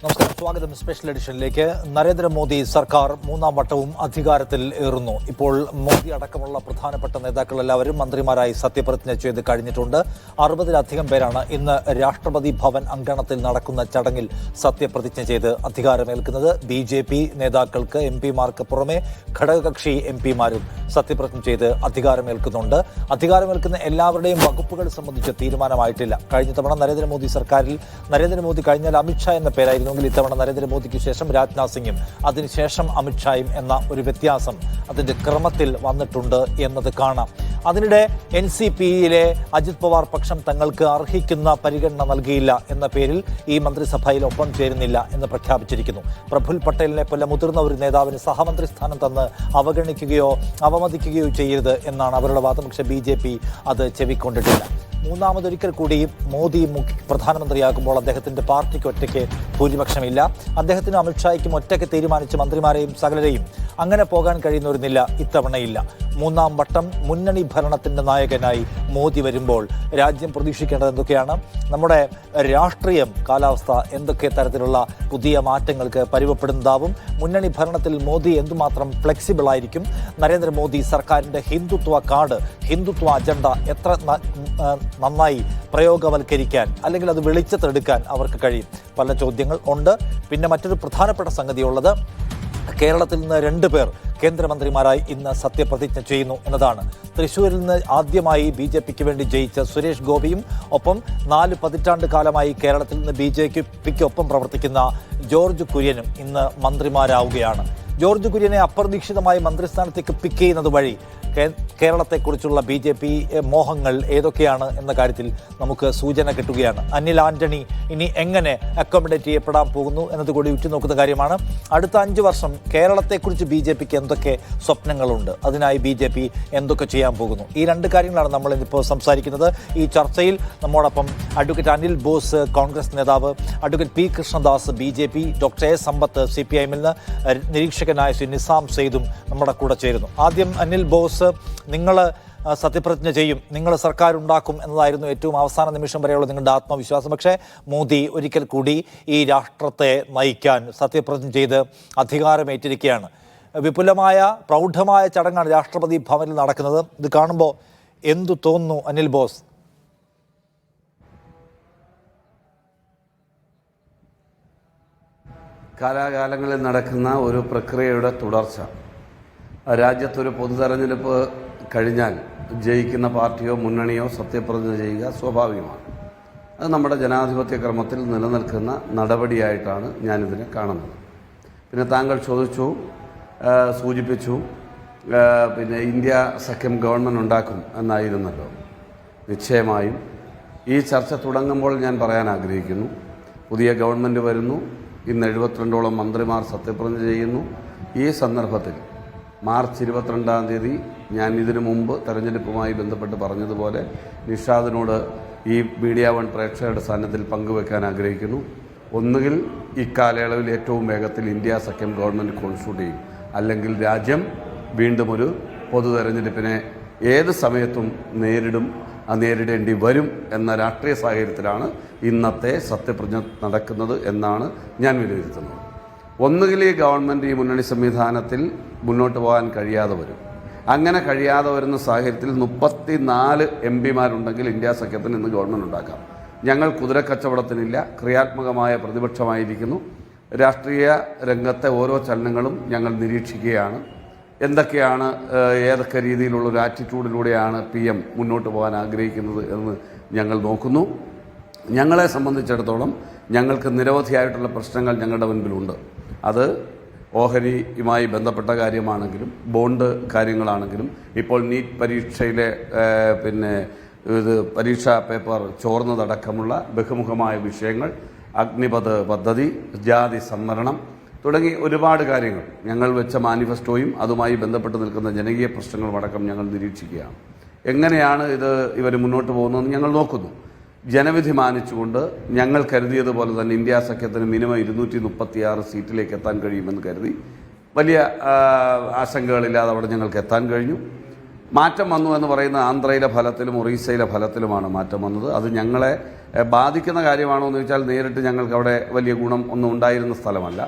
നമസ്കാരം, സ്വാഗതം സ്പെഷ്യൽ എഡിഷനിലേക്ക്. നരേന്ദ്രമോദി സർക്കാർ മൂന്നാം വട്ടവും അധികാരത്തിൽ ഏറുന്നു. ഇപ്പോൾ മോദി അടക്കമുള്ള പ്രധാനപ്പെട്ട നേതാക്കൾ എല്ലാവരും മന്ത്രിമാരായി സത്യപ്രതിജ്ഞ ചെയ്ത് കഴിഞ്ഞിട്ടുണ്ട്. 60-ലധികം പേരാണ് ഇന്ന് രാഷ്ട്രപതി ഭവൻ അങ്കണത്തിൽ നടക്കുന്ന ചടങ്ങിൽ സത്യപ്രതിജ്ഞ ചെയ്ത് അധികാരമേൽക്കുന്നത്. BJP നേതാക്കൾക്ക് MP-മാർക്ക് പുറമെ ഘടകകക്ഷി MP-മാരും സത്യപ്രതിജ്ഞ ചെയ്ത് അധികാരമേൽക്കുന്നുണ്ട്. അധികാരമേൽക്കുന്ന എല്ലാവരുടെയും വകുപ്പുകൾ സംബന്ധിച്ച് തീരുമാനമായിട്ടില്ല. കഴിഞ്ഞ തവണ നരേന്ദ്രമോദി സർക്കാരിൽ നരേന്ദ്രമോദി കഴിഞ്ഞാൽ അമിത്ഷാ എന്ന പേരായിരുന്നു. ഇത്തവണ നരേന്ദ്രമോദിക്ക് ശേഷം രാജ്നാഥ് സിംഗും അതിനുശേഷം അമിത്ഷായും എന്ന ഒരു വ്യത്യാസം അതിന്റെ ക്രമത്തിൽ വന്നിട്ടുണ്ട് എന്നത് കാണാം. അതിനിടെ NCPയിലെ അജിത് പവാർ പക്ഷം തങ്ങൾക്ക് അർഹിക്കുന്ന പരിഗണന നൽകിയില്ല എന്ന പേരിൽ ഈ മന്ത്രിസഭയിൽ ഒപ്പം ചേരുന്നില്ല എന്ന് പ്രഖ്യാപിച്ചിരിക്കുന്നു. പ്രഫുൽ പട്ടേലിനെ പോലെ മുതിർന്ന ഒരു നേതാവിന് സഹമന്ത്രി സ്ഥാനം തന്ന് അവഗണിക്കുകയോ അവമതിക്കുകയോ ചെയ്യരുത് എന്നാണ് അവരുടെ വാദം. പക്ഷേ BJP അത് ചെവിക്കൊണ്ടിട്ടില്ല. മൂന്നാമതൊരിക്കൽ കൂടി മോദി പ്രധാനമന്ത്രിയാകുമ്പോൾ അദ്ദേഹത്തിന്റെ പാർട്ടിക്ക് ഒറ്റയ്ക്ക് ഭൂരിപക്ഷമില്ല. അദ്ദേഹത്തിനും അമിത്ഷായ്ക്കും ഒറ്റയ്ക്ക് തീരുമാനിച്ച് മന്ത്രിമാരെയും സകലരെയും അങ്ങനെ പോകാൻ കഴിയുന്നവരുന്നില്ല. ഇത്തവണയില്ല. മൂന്നാം വട്ടം മുന്നണി ഭരണത്തിന്റെ നായകനായി മോദി വരുമ്പോൾ രാജ്യം പ്രതീക്ഷിക്കേണ്ടത് എന്തൊക്കെയാണ്? നമ്മുടെ രാഷ്ട്രീയം കാലാവസ്ഥ എന്തൊക്കെ തരത്തിലുള്ള പുതിയ മാറ്റങ്ങൾക്ക് പരുവപ്പെടുന്നതാവും? മുന്നണി ഭരണത്തിൽ മോദി എന്തുമാത്രം ഫ്ലെക്സിബിൾ ആയിരിക്കും? നരേന്ദ്രമോദി സർക്കാരിന്റെ ഹിന്ദുത്വ കാർഡ്, ഹിന്ദുത്വ അജണ്ട എത്ര നന്നായി പ്രയോഗവൽക്കരിക്കാൻ അല്ലെങ്കിൽ അത് വെളിച്ചത്തെടുക്കാൻ അവർക്ക് കഴിയും? പല ചോദ്യങ്ങൾ ഉണ്ട്. പിന്നെ മറ്റൊരു പ്രധാനപ്പെട്ട സംഗതിയുള്ളത്, കേരളത്തിൽ നിന്ന് 2 പേർ കേന്ദ്രമന്ത്രിമാരായി ഇന്ന് സത്യപ്രതിജ്ഞ ചെയ്യുന്നു എന്നതാണ്. തൃശ്ശൂരിൽ നിന്ന് ആദ്യമായി BJPക്ക് വേണ്ടി ജയിച്ച സുരേഷ് ഗോപിയും ഒപ്പം 4 പതിറ്റാണ്ട് കാലമായി കേരളത്തിൽ നിന്ന് BJPക്കൊപ്പം പ്രവർത്തിക്കുന്ന ജോർജ് കുര്യനും ഇന്ന് മന്ത്രിമാരാവുകയാണ്. ജോർജ് കുര്യനെ അപ്രതീക്ഷിതമായി മന്ത്രിസ്ഥാനത്തേക്ക് പിക്ക് ചെയ്യുന്നത് വഴി കേരളത്തെക്കുറിച്ചുള്ള BJP മോഹങ്ങൾ ഏതൊക്കെയാണ് എന്ന കാര്യത്തിൽ നമുക്ക് സൂചന കിട്ടുകയാണ്. അനിൽ ആന്റണി ഇനി എങ്ങനെ അക്കോമഡേറ്റ് ചെയ്യപ്പെടാൻ പോകുന്നു എന്നതുകൂടി ഉറ്റുനോക്കുന്ന കാര്യമാണ്. അടുത്ത 5 വർഷം കേരളത്തെക്കുറിച്ച് BJPക്ക് എന്തൊക്കെ സ്വപ്നങ്ങളുണ്ട്, അതിനായി BJP എന്തൊക്കെ ചെയ്യാൻ പോകുന്നു? ഈ 2 കാര്യങ്ങളാണ് നമ്മൾ ഇന്നിപ്പോൾ സംസാരിക്കുന്നത്. ഈ ചർച്ചയിൽ നമ്മോടൊപ്പം അഡ്വക്കേറ്റ് അനിൽ ബോസ്, കോൺഗ്രസ് നേതാവ്, advocate P. Krishnadas BJP, doctor A. സമ്പത്ത് CPIM-ൽ നിന്ന്, നിരീക്ഷകനായ ശ്രീ നിസാം സെയ്ദും നമ്മുടെ കൂടെ ചേരുന്നു. ആദ്യം അനിൽ ബോസ്, നിങ്ങൾ സത്യപ്രതിജ്ഞ ചെയ്യും, നിങ്ങൾ സർക്കാർ ഉണ്ടാക്കും എന്നതായിരുന്നു ഏറ്റവും അവസാന നിമിഷം വരെയുള്ള നിങ്ങളുടെ ആത്മവിശ്വാസം. പക്ഷേ മോദി ഒരിക്കൽ കൂടി ഈ രാഷ്ട്രത്തെ നയിക്കാൻ സത്യപ്രതിജ്ഞ ചെയ്ത് അധികാരമേറ്റിരിക്കുകയാണ്. വിപുലമായ പ്രൗഢമായ ചടങ്ങാണ് രാഷ്ട്രപതി ഭവനിൽ നടക്കുന്നത്. ഇത് കാണുമ്പോൾ എന്തു തോന്നുന്നു അനിൽ ബോസ്? കാലാകാലങ്ങളിൽ നടക്കുന്ന ഒരു പ്രക്രിയയുടെ തുടർച്ച. രാജ്യത്തൊരു പൊതു തെരഞ്ഞെടുപ്പ് കഴിഞ്ഞാൽ ജയിക്കുന്ന പാർട്ടിയോ മുന്നണിയോ സത്യപ്രതിജ്ഞ ചെയ്യുക സ്വാഭാവികമാണ്. അത് നമ്മുടെ ജനാധിപത്യ ക്രമത്തിൽ നിലനിൽക്കുന്ന നടപടിയായിട്ടാണ് ഞാനിതിനെ കാണുന്നത്. പിന്നെ താങ്കൾ സൂചിപ്പിച്ചു പിന്നെ ഇന്ത്യ സഖ്യം ഗവൺമെൻറ് ഉണ്ടാക്കും എന്നായിരുന്നല്ലോ. നിശ്ചയമായും ഈ ചർച്ച തുടങ്ങുമ്പോൾ ഞാൻ പറയാൻ ആഗ്രഹിക്കുന്നു, പുതിയ ഗവൺമെൻറ് വരുന്നു. ഇന്ന് 72ഓളം മന്ത്രിമാർ സത്യപ്രതിജ്ഞ ചെയ്യുന്നു. ഈ സന്ദർഭത്തിൽ മാർച്ച് 22-ാം തീയതി ഞാൻ ഇതിനു മുമ്പ് തെരഞ്ഞെടുപ്പുമായി ബന്ധപ്പെട്ട് പറഞ്ഞതുപോലെ നിഷാദിനോട് ഈ മീഡിയ വൺ പ്രേക്ഷകരുടെ സാന്നിധ്യത്തിൽ പങ്കുവെക്കാൻ ആഗ്രഹിക്കുന്നു. ഒന്നുകിൽ ഇക്കാലയളവിൽ ഏറ്റവും വേഗത്തിൽ ഇന്ത്യ സഖ്യം ഗവൺമെൻറ് കോൺസ്റ്റിറ്റ്യൂട്ട് ചെയ്യും, അല്ലെങ്കിൽ രാജ്യം വീണ്ടും ഒരു പൊതു തെരഞ്ഞെടുപ്പിനെ ഏത് സമയത്തും നേരിടേണ്ടി വരും എന്ന രാഷ്ട്രീയ സാഹചര്യത്തിലാണ് ഇന്നത്തെ സത്യപ്രതിജ്ഞ നടക്കുന്നത് എന്നാണ് ഞാൻ വിലയിരുത്തുന്നത്. ഒന്നുകിൽ ഈ ഗവൺമെൻറ്, ഈ മുന്നണി സംവിധാനത്തിൽ മുന്നോട്ട് പോകാൻ കഴിയാതെ വരും. അങ്ങനെ കഴിയാതെ വരുന്ന സാഹചര്യത്തിൽ 34 MP-മാരുണ്ടെങ്കിൽ ഇന്ത്യ സഖ്യത്തിന് ഇന്ന് ഗവൺമെൻറ് ഉണ്ടാക്കാം. ഞങ്ങൾ കുതിരക്കച്ചവടത്തിനില്ല, ക്രിയാത്മകമായ പ്രതിപക്ഷമായിരിക്കുന്നു. രാഷ്ട്രീയ രംഗത്തെ ഓരോ ചലനങ്ങളും ഞങ്ങൾ നിരീക്ഷിക്കുകയാണ്. എന്തൊക്കെയാണ്, ഏതൊക്കെ രീതിയിലുള്ളൊരു ആറ്റിറ്റ്യൂഡിലൂടെയാണ് PM മുന്നോട്ട് പോകാൻ ആഗ്രഹിക്കുന്നത് എന്ന് ഞങ്ങൾ നോക്കുന്നു. ഞങ്ങളെ സംബന്ധിച്ചിടത്തോളം ഞങ്ങൾക്ക് നിരവധിയായിട്ടുള്ള പ്രശ്നങ്ങൾ ഞങ്ങളുടെ മുൻപിലുണ്ട്. അത് ഓഹരിയുമായി ബന്ധപ്പെട്ട കാര്യമാണെങ്കിലും ബോണ്ട് കാര്യങ്ങളാണെങ്കിലും ഇപ്പോൾ നീറ്റ് പരീക്ഷയിലെ പരീക്ഷാ പേപ്പർ ചോർന്നതടക്കമുള്ള ബഹുമുഖമായ വിഷയങ്ങൾ, അഗ്നിപഥ് പദ്ധതി, ജാതി സംവരണം തുടങ്ങി ഒരുപാട് കാര്യങ്ങൾ ഞങ്ങൾ വെച്ച മാനിഫെസ്റ്റോയും അതുമായി ബന്ധപ്പെട്ട് നിൽക്കുന്ന ജനകീയ പ്രശ്നങ്ങളുമടക്കം ഞങ്ങൾ നിരീക്ഷിക്കുകയാണ്. എങ്ങനെയാണ് ഇവർ മുന്നോട്ട് പോകുന്നതെന്ന് ഞങ്ങൾ നോക്കുന്നു. ജനവിധി മാനിച്ചുകൊണ്ട് ഞങ്ങൾ കരുതിയതുപോലെ തന്നെ ഇന്ത്യ സഖ്യത്തിന് മിനിമം 236 സീറ്റിലേക്ക് എത്താൻ കഴിയുമെന്ന് കരുതി വലിയ ആശങ്കകളില്ലാതെ അവിടെ ഞങ്ങൾക്ക് എത്താൻ കഴിഞ്ഞു. മാറ്റം വന്നു എന്ന് പറയുന്ന ആന്ധ്രയിലെ ഫലത്തിലും ഒറീസയിലെ ഫലത്തിലുമാണ് മാറ്റം വന്നത്. അത് ഞങ്ങളെ ബാധിക്കുന്ന കാര്യമാണോ എന്ന് ചോദിച്ചാൽ നേരിട്ട് ഞങ്ങൾക്ക് അവിടെ വലിയ ഗുണം ഒന്നും ഉണ്ടായിരുന്ന സ്ഥലമല്ല.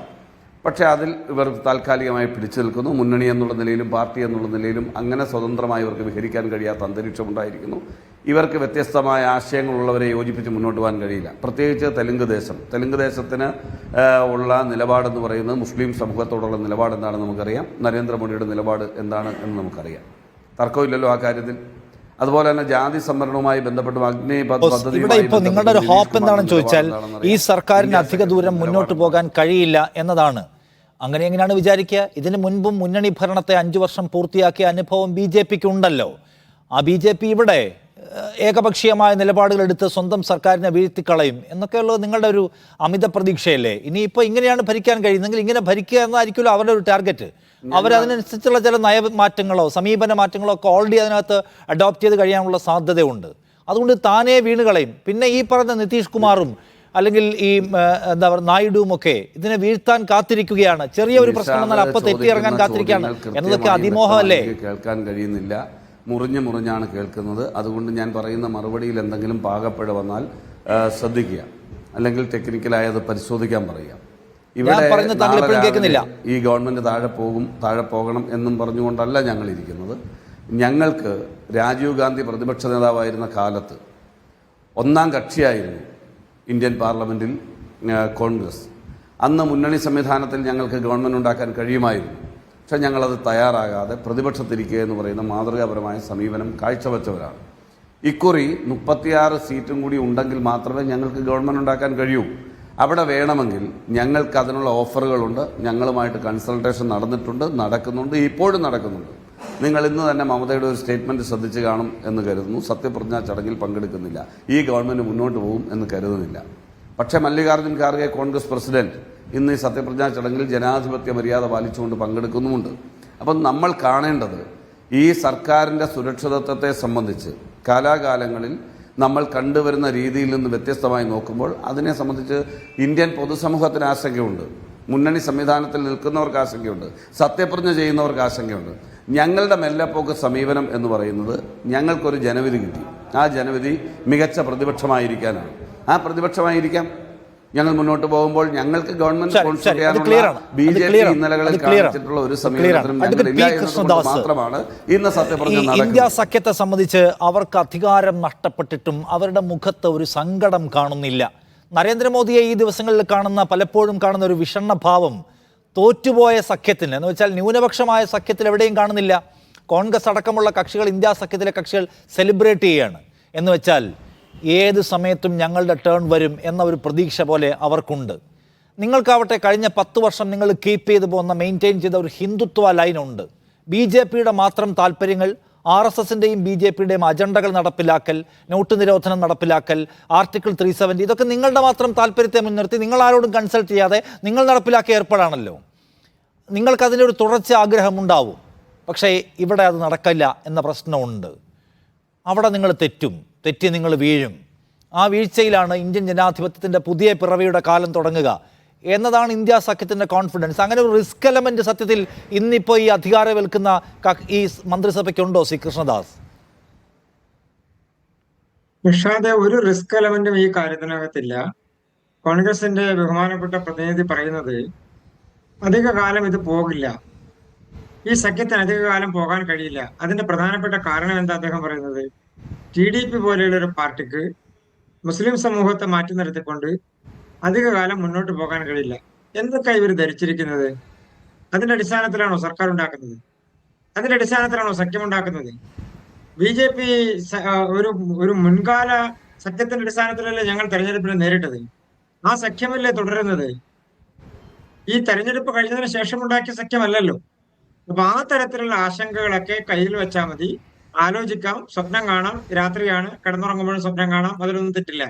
പക്ഷേ അതിൽ ഇവർ താൽക്കാലികമായി പിടിച്ചു നിൽക്കുന്നു. മുന്നണി എന്നുള്ള നിലയിലും പാർട്ടി എന്നുള്ള നിലയിലും അങ്ങനെ സ്വതന്ത്രമായി ഇവർക്ക് വിഹരിക്കാൻ കഴിയാത്ത അന്തരീക്ഷം ഉണ്ടായിരിക്കുന്നു. ഇവർക്ക് വ്യത്യസ്തമായ ആശയങ്ങളുള്ളവരെ യോജിപ്പിച്ച് മുന്നോട്ട് പോകാൻ കഴിയില്ല. പ്രത്യേകിച്ച് തെലുങ്ക് ദേശത്തിന് ഉള്ള നിലപാടെന്ന് പറയുന്നത് മുസ്ലിം സമൂഹത്തോടുള്ള നിലപാട് എന്താണെന്ന് നമുക്കറിയാം. നരേന്ദ്രമോദിയുടെ നിലപാട് എന്താണ് എന്ന് നമുക്കറിയാം. തർക്കമില്ലല്ലോ ആ കാര്യത്തിൽ. അതുപോലെ തന്നെ ജാതി സംവരണവുമായി ബന്ധപ്പെട്ടും അഗ്നി പദ്ധതി ഇവിടെ ഇപ്പോൾ നിങ്ങളുടെ ഒരു ഹോപ്പ് എന്താണെന്ന് ചോദിച്ചാൽ ഈ സർക്കാരിന് അധിക ദൂരം മുന്നോട്ട് പോകാൻ കഴിയില്ല എന്നതാണ്. അങ്ങനെ എങ്ങനെയാണ് വിചാരിക്കുക? ഇതിനു മുൻപും മുന്നണി ഭരണത്തെ 5 വർഷം പൂർത്തിയാക്കിയ അനുഭവം BJPക്ക് ഉണ്ടല്ലോ. ആ BJP ഇവിടെ ഏകപക്ഷീയമായ നിലപാടുകൾ എടുത്ത് സ്വന്തം സർക്കാരിനെ വീഴ്ത്തിക്കളയും എന്നൊക്കെയുള്ളത് നിങ്ങളുടെ ഒരു അമിത പ്രതീക്ഷയല്ലേ? ഇനിയിപ്പോൾ ഇങ്ങനെയാണ് ഭരിക്കാൻ കഴിയുന്നെങ്കിൽ ഇങ്ങനെ ഭരിക്കുക എന്നായിരിക്കുമല്ലോ അവരുടെ ഒരു ടാർഗറ്റ്. അവരതിനനുസരിച്ചുള്ള ചില നയമാറ്റങ്ങളോ സമീപന മാറ്റങ്ങളോ ഒക്കെ ഓൾറെഡി അതിനകത്ത് അഡോപ്റ്റ് ചെയ്ത് കഴിയാനുള്ള സാധ്യതയുണ്ട്. അതുകൊണ്ട് താനേ വീണുകളയും. പിന്നെ ഈ പറഞ്ഞ നിതീഷ് കുമാറും അല്ലെങ്കിൽ ഈ എന്താ പറയുക നായിഡുവും ഒക്കെ ഇതിനെ വീഴ്ത്താൻ കാത്തിരിക്കുകയാണ്. ചെറിയ ഒരു പ്രശ്നം വന്നാൽ അപ്പം തെറ്റിയിറങ്ങാൻ കാത്തിരിക്കുകയാണ് എന്നതൊക്കെ അതിമോഹമല്ലേ? കേൾക്കാൻ കഴിയുന്നില്ല, മുറിഞ്ഞാണ് കേൾക്കുന്നത്. അതുകൊണ്ട് ഞാൻ പറയുന്ന മറുപടിയിൽ എന്തെങ്കിലും പാകപ്പിഴ വന്നാൽ ശ്രദ്ധിക്കുക, അല്ലെങ്കിൽ ടെക്നിക്കലായി അത് പരിശോധിക്കാൻ പറയുക. ഇവിടെ ഈ ഗവൺമെന്റ് താഴെ പോകണം എന്നും പറഞ്ഞുകൊണ്ടല്ല ഞങ്ങൾ ഇരിക്കുന്നത്. ഞങ്ങൾക്ക് രാജീവ് ഗാന്ധി പ്രതിപക്ഷ നേതാവായിരുന്ന കാലത്ത് ഒന്നാം കക്ഷിയായിരുന്നു ഇന്ത്യൻ പാർലമെന്റിൽ കോൺഗ്രസ്. അന്ന് മുന്നണി സംവിധാനത്തിൽ ഞങ്ങൾക്ക് ഗവൺമെന്റ് ഉണ്ടാക്കാൻ കഴിയുമായിരുന്നു. പക്ഷെ ഞങ്ങളത് തയ്യാറാകാതെ പ്രതിപക്ഷത്തിരിക്കുക എന്ന് പറയുന്ന മാതൃകാപരമായ സമീപനം കാഴ്ചവെച്ചവരാണ്. ഇക്കുറി 36 സീറ്റും കൂടി ഉണ്ടെങ്കിൽ മാത്രമേ ഞങ്ങൾക്ക് ഗവൺമെന്റ് ഉണ്ടാക്കാൻ കഴിയൂ. അവിടെ വേണമെങ്കിൽ ഞങ്ങൾക്ക് അതിനുള്ള ഓഫറുകളുണ്ട്. ഞങ്ങളുമായിട്ട് കൺസൾട്ടേഷൻ നടക്കുന്നുണ്ട്, ഇപ്പോഴും നടക്കുന്നുണ്ട്. നിങ്ങൾ ഇന്ന് തന്നെ മമതയുടെ ഒരു സ്റ്റേറ്റ്മെന്റ് ശ്രദ്ധിച്ച് കാണും എന്ന് കരുതുന്നു. സത്യപ്രതിജ്ഞാ ചടങ്ങിൽ പങ്കെടുക്കുന്നില്ല, ഈ ഗവൺമെന്റ് മുന്നോട്ട് പോകും എന്ന് കരുതുന്നില്ല. പക്ഷേ മല്ലികാർജ്ജുൻ ഖാർഗെ കോൺഗ്രസ് പ്രസിഡന്റ് ഇന്ന് ഈ സത്യപ്രതിജ്ഞാ ചടങ്ങിൽ ജനാധിപത്യ മര്യാദ പാലിച്ചുകൊണ്ട് പങ്കെടുക്കുന്നുമുണ്ട്. അപ്പം നമ്മൾ കാണേണ്ടത് ഈ സർക്കാരിൻ്റെ സുരക്ഷിതത്വത്തെ സംബന്ധിച്ച് കാലാകാലങ്ങളിൽ നമ്മൾ കണ്ടുവരുന്ന രീതിയിൽ നിന്ന് വ്യത്യസ്തമായി നോക്കുമ്പോൾ അതിനെ സംബന്ധിച്ച് ഇന്ത്യൻ പൊതുസമൂഹത്തിന് ആശങ്കയുണ്ട്, മുന്നണി സംവിധാനത്തിൽ നിൽക്കുന്നവർക്ക് ആശങ്കയുണ്ട്, സത്യപ്രതിജ്ഞ ചെയ്യുന്നവർക്ക് ആശങ്കയുണ്ട്. ഞങ്ങളുടെ മെല്ലെപ്പോക്ക് സമീപനം എന്ന് പറയുന്നത് ഞങ്ങൾക്കൊരു ജനവിധി കിട്ടി. ആ ജനവിധി മികച്ച പ്രതിപക്ഷമായിരിക്കാനാണ്. ആ പ്രതിപക്ഷമായിരിക്കാം ഞങ്ങൾ മുന്നോട്ട് പോകുമ്പോൾ ഞങ്ങൾക്ക് ഗവൺമെന്റ് സ്പോൺസർ ചെയ്യാനുള്ള BJP ഇന്നലകളിൽ കാണിച്ചിട്ടുള്ള ഒരു സമീപനത്തിനും മാത്രമാണ് ഇന്ന് സത്യപ്രതിജ്ഞ നടക്കുന്നത്. ഇന്ത്യ സഖ്യത്തെ സംബന്ധിച്ച് അവർക്ക് അധികാരം നഷ്ടപ്പെട്ടിട്ടും അവരുടെ മുഖത്ത് ഒരു സങ്കടം കാണുന്നില്ല. നരേന്ദ്രമോദിയെ ഈ ദിവസങ്ങളിൽ പലപ്പോഴും കാണുന്ന ഒരു വിഷണ്ണഭാവം തോറ്റുപോയ സഖ്യത്തിന് എന്ന് വെച്ചാൽ ന്യൂനപക്ഷമായ സഖ്യത്തിൽ എവിടെയും കാണുന്നില്ല. കോൺഗ്രസ് അടക്കമുള്ള കക്ഷികൾ ഇന്ത്യ സഖ്യത്തിലെ കക്ഷികൾ സെലിബ്രേറ്റ് ചെയ്യുകയാണ്. എന്ന് വെച്ചാൽ ഏത് സമയത്തും ഞങ്ങളുടെ ടേൺ വരും എന്ന ഒരു പ്രതീക്ഷ പോലെ അവർക്കുണ്ട്. നിങ്ങൾക്കാവട്ടെ കഴിഞ്ഞ 10 വർഷം നിങ്ങൾ കീപ്പ് ചെയ്തു പോകുന്ന മെയിൻറ്റെയിൻ ചെയ്ത ഒരു ഹിന്ദുത്വ ലൈനുണ്ട്. BJPയുടെ മാത്രം താല്പര്യങ്ങൾ, RSSൻ്റെയും BJPയുടെയും അജണ്ടകൾ നടപ്പിലാക്കൽ, നോട്ട് നിരോധനം നടപ്പിലാക്കൽ, ആർട്ടിക്കിൾ 370, ഇതൊക്കെ നിങ്ങളുടെ മാത്രം താല്പര്യത്തെ മുൻനിർത്തി നിങ്ങൾ ആരോടും കൺസൾട്ട് ചെയ്യാതെ നിങ്ങൾ നടപ്പിലാക്കിയ ഏർപ്പാടാണല്ലോ. നിങ്ങൾക്കതിൻ്റെ ഒരു തുടർച്ച ആഗ്രഹമുണ്ടാവും. പക്ഷേ ഇവിടെ അത് നടക്കില്ല എന്ന പ്രശ്നമുണ്ട്. അവിടെ നിങ്ങൾ തെറ്റി നിങ്ങൾ വീഴും. ആ വീഴ്ചയിലാണ് ഇന്ത്യൻ ജനാധിപത്യത്തിൻ്റെ പുതിയ പിറവിയുടെ കാലം തുടങ്ങുക എന്നതാണ് ഇന്ത്യ സഖ്യത്തിൻ്റെ കോൺഫിഡൻസ്. അങ്ങനെ ഒരു റിസ്ക് എലമെന്റ് സത്യത്തിൽ ഇന്നിപ്പോൾ ഈ അധികാരമേൽക്കുന്ന ഈ മന്ത്രിസഭയ്ക്കുണ്ടോ ശ്രീ കൃഷ്ണദാസ്? നിഷാദ്, ഒരു റിസ്ക് എലമെന്റും ഈ കാര്യത്തിനകത്തില്ല. കോൺഗ്രസിന്റെ ബഹുമാനപ്പെട്ട പ്രതിനിധി പറയുന്നത് അധിക കാലം ഇത് പോകില്ല, ഈ സഖ്യത്തിന് അധിക കാലം പോകാൻ കഴിയില്ല. അതിന്റെ പ്രധാനപ്പെട്ട കാരണം എന്താ അദ്ദേഹം പറയുന്നത്? TDP പോലെയുള്ള ഒരു പാർട്ടിക്ക് മുസ്ലിം സമൂഹത്തെ മാറ്റി നിർത്തിക്കൊണ്ട് അധിക കാലം മുന്നോട്ട് പോകാൻ കഴിയില്ല. എന്തൊക്കെ ഇവർ ധരിച്ചിരിക്കുന്നത്? അതിന്റെ അടിസ്ഥാനത്തിലാണോ സർക്കാർ ഉണ്ടാക്കുന്നത്? അതിന്റെ അടിസ്ഥാനത്തിലാണോ സഖ്യമുണ്ടാക്കുന്നത്? BJP ഒരു മുൻകാല സഖ്യത്തിന്റെ അടിസ്ഥാനത്തിലല്ലേ ഞങ്ങൾ തെരഞ്ഞെടുപ്പിനെ നേരിട്ടത്? ആ സഖ്യമല്ലേ തുടരുന്നത്? ഈ തെരഞ്ഞെടുപ്പ് കഴിഞ്ഞതിന് ശേഷം ഉണ്ടാക്കിയ സഖ്യമല്ലല്ലോ. അപ്പൊ ആ തരത്തിലുള്ള ആശങ്കകളൊക്കെ കയ്യിൽ വെച്ചാൽ മതി. ആലോചിക്കാം, സ്വപ്നം കാണാം, രാത്രിയാണ്, കിടന്നുറങ്ങുമ്പോഴും സ്വപ്നം കാണാം, അതിലൊന്നും തെറ്റില്ല.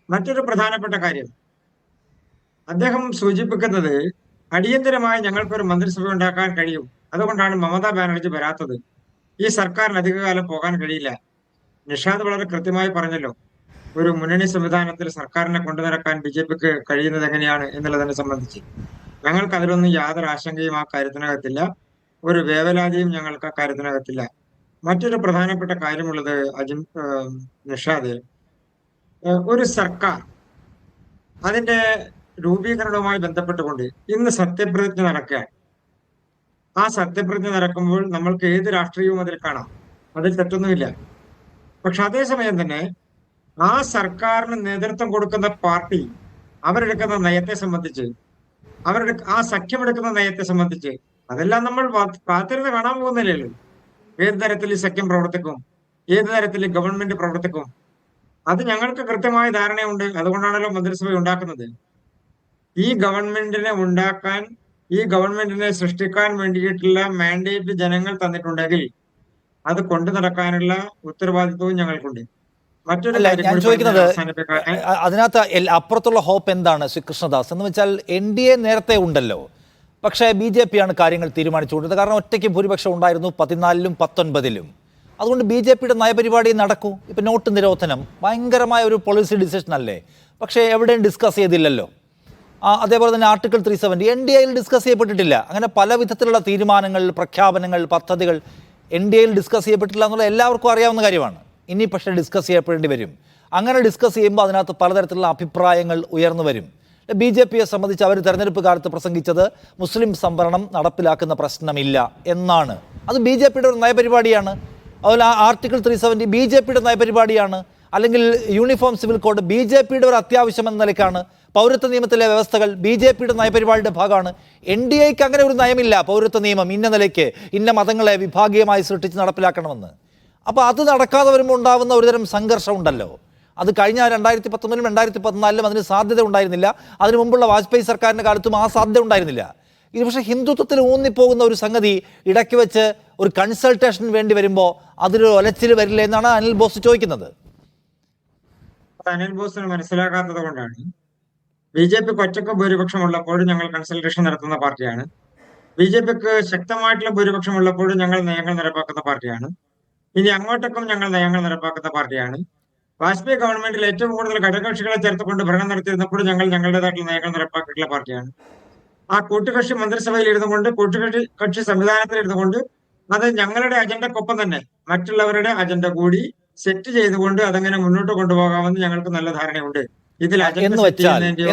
മറ്റൊരു പ്രധാനപ്പെട്ട കാര്യം അദ്ദേഹം സൂചിപ്പിക്കുന്നത്, അടിയന്തരമായി ഞങ്ങൾക്കൊരു മന്ത്രിസഭ ഉണ്ടാക്കാൻ കഴിയും, അതുകൊണ്ടാണ് മമതാ ബാനർജി വരാത്തത്, ഈ സർക്കാരിന് അധികകാലം പോകാൻ കഴിയില്ല. നിഷാദ് വളരെ കൃത്യമായി പറഞ്ഞല്ലോ, ഒരു മുന്നണി സംവിധാനത്തിൽ സർക്കാരിനെ കൊണ്ടുനടക്കാൻ BJPക്ക് കഴിയുന്നത് എങ്ങനെയാണ് എന്നുള്ളതിനെ സംബന്ധിച്ച്. ഞങ്ങൾക്ക് അതിലൊന്നും യാതൊരു ആശങ്കയും ആ കാര്യത്തിനകത്തില്ല, ഒരു വേവലാതിയും ഞങ്ങൾക്ക് ആ കാര്യത്തിനകത്തില്ല. മറ്റൊരു പ്രധാനപ്പെട്ട കാര്യമുള്ളത് നിഷാദ്, ഒരു സർക്കാർ അതിന്റെ രൂപീകരണവുമായി ബന്ധപ്പെട്ടുകൊണ്ട് ഇന്ന് സത്യപ്രതിജ്ഞ നടക്കുക. ആ സത്യപ്രതിജ്ഞ നടക്കുമ്പോൾ നമ്മൾക്ക് ഏത് രാഷ്ട്രീയവും അതിൽ കാണാം, അതിൽ തെറ്റൊന്നുമില്ല. പക്ഷെ അതേസമയം തന്നെ ആ സർക്കാരിന് നേതൃത്വം കൊടുക്കുന്ന പാർട്ടി അവരെടുക്കുന്ന നയത്തെ സംബന്ധിച്ച്, ആ സഖ്യമെടുക്കുന്ന നയത്തെ സംബന്ധിച്ച് അതെല്ലാം നമ്മൾ കാത്തിരുന്ന് കാണാൻ പോകുന്നില്ലല്ലോ. ഏത് തരത്തിൽ ഈ സഖ്യം പ്രവർത്തിക്കും, ഏത് തരത്തിൽ ഗവൺമെന്റ് പ്രവർത്തിക്കും, അത് ഞങ്ങൾക്ക് കൃത്യമായ ധാരണയുണ്ട്. അതുകൊണ്ടാണല്ലോ മന്ത്രിസഭ ഉണ്ടാക്കുന്നത്. ഈ ഗവൺമെന്റിനെ ഉണ്ടാക്കാൻ, ഈ ഗവൺമെന്റിനെ സൃഷ്ടിക്കാൻ വേണ്ടിയിട്ടുള്ള മാൻഡേറ്റ് ജനങ്ങൾ തന്നിട്ടുണ്ടെങ്കിൽ അത് കൊണ്ടു നടക്കാനുള്ള ഉത്തരവാദിത്വവും ഞങ്ങൾക്കുണ്ട്. മറ്റൊരു അല്ല, കാര്യം ഞാൻ കൂടി ചോദിക്കുന്നത് പറഞ്ഞ് അവസാനിപ്പിക്കാൻ അതിനകത്ത് അപ്പുറത്തുള്ള ഹോപ്പ് എന്താണ് ശ്രീ കൃഷ്ണദാസ്? എന്ന് വെച്ചാൽ NDA നേരത്തെ ഉണ്ടല്ലോ, പക്ഷേ BJP ആണ് കാര്യങ്ങൾ തീരുമാനിച്ചുകൊണ്ടത്. കാരണം ഒറ്റയ്ക്ക് ഭൂരിപക്ഷം ഉണ്ടായിരുന്നു 14-ലും 19-ലും. അതുകൊണ്ട് BJPയുടെ നയപരിപാടി നടക്കൂ. ഇപ്പം നോട്ട് നിരോധനം ഭയങ്കരമായ ഒരു പോളിസി ഡിസിഷൻ അല്ലേ, പക്ഷേ എവിടെയും ഡിസ്കസ് ചെയ്തില്ലല്ലോ. അതേപോലെ തന്നെ ആർട്ടിക്കിൾ 370 NDAയിൽ ഡിസ്കസ് ചെയ്യപ്പെട്ടിട്ടില്ല. അങ്ങനെ പല വിധത്തിലുള്ള തീരുമാനങ്ങൾ, പ്രഖ്യാപനങ്ങൾ, പദ്ധതികൾ NDAയിൽ ഡിസ്കസ് ചെയ്യപ്പെട്ടില്ല എന്നുള്ളത് എല്ലാവർക്കും അറിയാവുന്ന കാര്യമാണ്. ഇനി പക്ഷേ ഡിസ്കസ് ചെയ്യപ്പെടേണ്ടി വരും. അങ്ങനെ ഡിസ്കസ് ചെയ്യുമ്പോൾ അതിനകത്ത് പലതരത്തിലുള്ള അഭിപ്രായങ്ങൾ ഉയർന്നു വരും. BJPയെ സംബന്ധിച്ച് അവർ തെരഞ്ഞെടുപ്പ് കാലത്ത് പ്രസംഗിച്ചത് മുസ്ലിം സംവരണം നടപ്പിലാക്കുന്ന പ്രശ്നമില്ല എന്നാണ്. അത് BJPയുടെ ഒരു നയപരിപാടിയാണ്. അതുപോലെ ആർട്ടിക്കിൾ 370 BJPയുടെ നയപരിപാടിയാണ്. അല്ലെങ്കിൽ യൂണിഫോം സിവിൽ കോഡ് BJPയുടെ ഒരു അത്യാവശ്യം എന്ന നിലയ്ക്കാണ്. പൗരത്വ നിയമത്തിലെ വ്യവസ്ഥകൾ BJPയുടെ നയപരിപാടിയുടെ ഭാഗമാണ്. NDAയ്ക്ക് അങ്ങനെ ഒരു നയമില്ല. പൗരത്വ നിയമം ഇന്ന നിലയ്ക്ക് ഇന്ന മതങ്ങളെ വിഭാഗീയമായി സൃഷ്ടിച്ച് നടപ്പിലാക്കണമെന്ന്. അപ്പോൾ അത് നടക്കാതെ വരുമ്പോൾ ഉണ്ടാകുന്ന ഒരുതരം സംഘർഷം ഉണ്ടല്ലോ. അത് കഴിഞ്ഞ 2019-ലും 2014-ലും അതിന് സാധ്യത ഉണ്ടായിരുന്നില്ല. അതിനു മുമ്പുള്ള വാജ്പേയി സർക്കാരിൻ്റെ കാലത്തും ആ സാധ്യത ഉണ്ടായിരുന്നില്ല. ഇത് പക്ഷേ ഹിന്ദുത്വത്തിൽ ഊന്നിപ്പോകുന്ന ഒരു സംഗതി ഇടയ്ക്ക് വെച്ച് ഒരു കൺസൾട്ടേഷൻ വേണ്ടി വരുമ്പോൾ അതിലൊരു ഒലച്ചിൽ വരില്ല എന്നാണ് അനിൽ ബോസ് ചോദിക്കുന്നത്. അനിൽ ബോസിന് മനസ്സിലാക്കാത്തത് കൊണ്ടാണ്. BJPക്ക് ഒറ്റക്ക് ഭൂരിപക്ഷം ഉള്ളപ്പോഴും ഞങ്ങൾ കൺസൾട്ടേഷൻ നടത്തുന്ന പാർട്ടിയാണ്. BJPക്ക് ശക്തമായിട്ടുള്ള ഭൂരിപക്ഷം ഉള്ളപ്പോഴും ഞങ്ങൾ നയങ്ങൾ നടപ്പാക്കുന്ന പാർട്ടിയാണ്. ഇനി അങ്ങോട്ടേക്കും ഞങ്ങൾ നയങ്ങൾ നടപ്പാക്കുന്ന പാർട്ടിയാണ്. വാജ്പേയി ഗവൺമെന്റിൽ ഏറ്റവും കൂടുതൽ ഘടകകക്ഷികളെ ചേർത്തുകൊണ്ട് ഭരണം നടത്തിയിരുന്നപ്പോഴും ഞങ്ങൾ ഞങ്ങളുടേതായിട്ടുള്ള നയങ്ങൾ നടപ്പാക്കിയിട്ടുള്ള പാർട്ടിയാണ്. ആ കൂട്ടുകക്ഷി മന്ത്രിസഭയിൽ ഇരുന്നുകൊണ്ട്, കക്ഷി സംവിധാനത്തിൽ ഇരുന്നുകൊണ്ട് അത് ഞങ്ങളുടെ അജണ്ടക്കൊപ്പം തന്നെ മറ്റുള്ളവരുടെ അജണ്ട കൂടി സെറ്റ് ചെയ്തുകൊണ്ട് അതങ്ങനെ മുന്നോട്ട് കൊണ്ടുപോകാമെന്ന് ഞങ്ങൾക്ക് നല്ല ധാരണയുണ്ട്. ഇതിൽ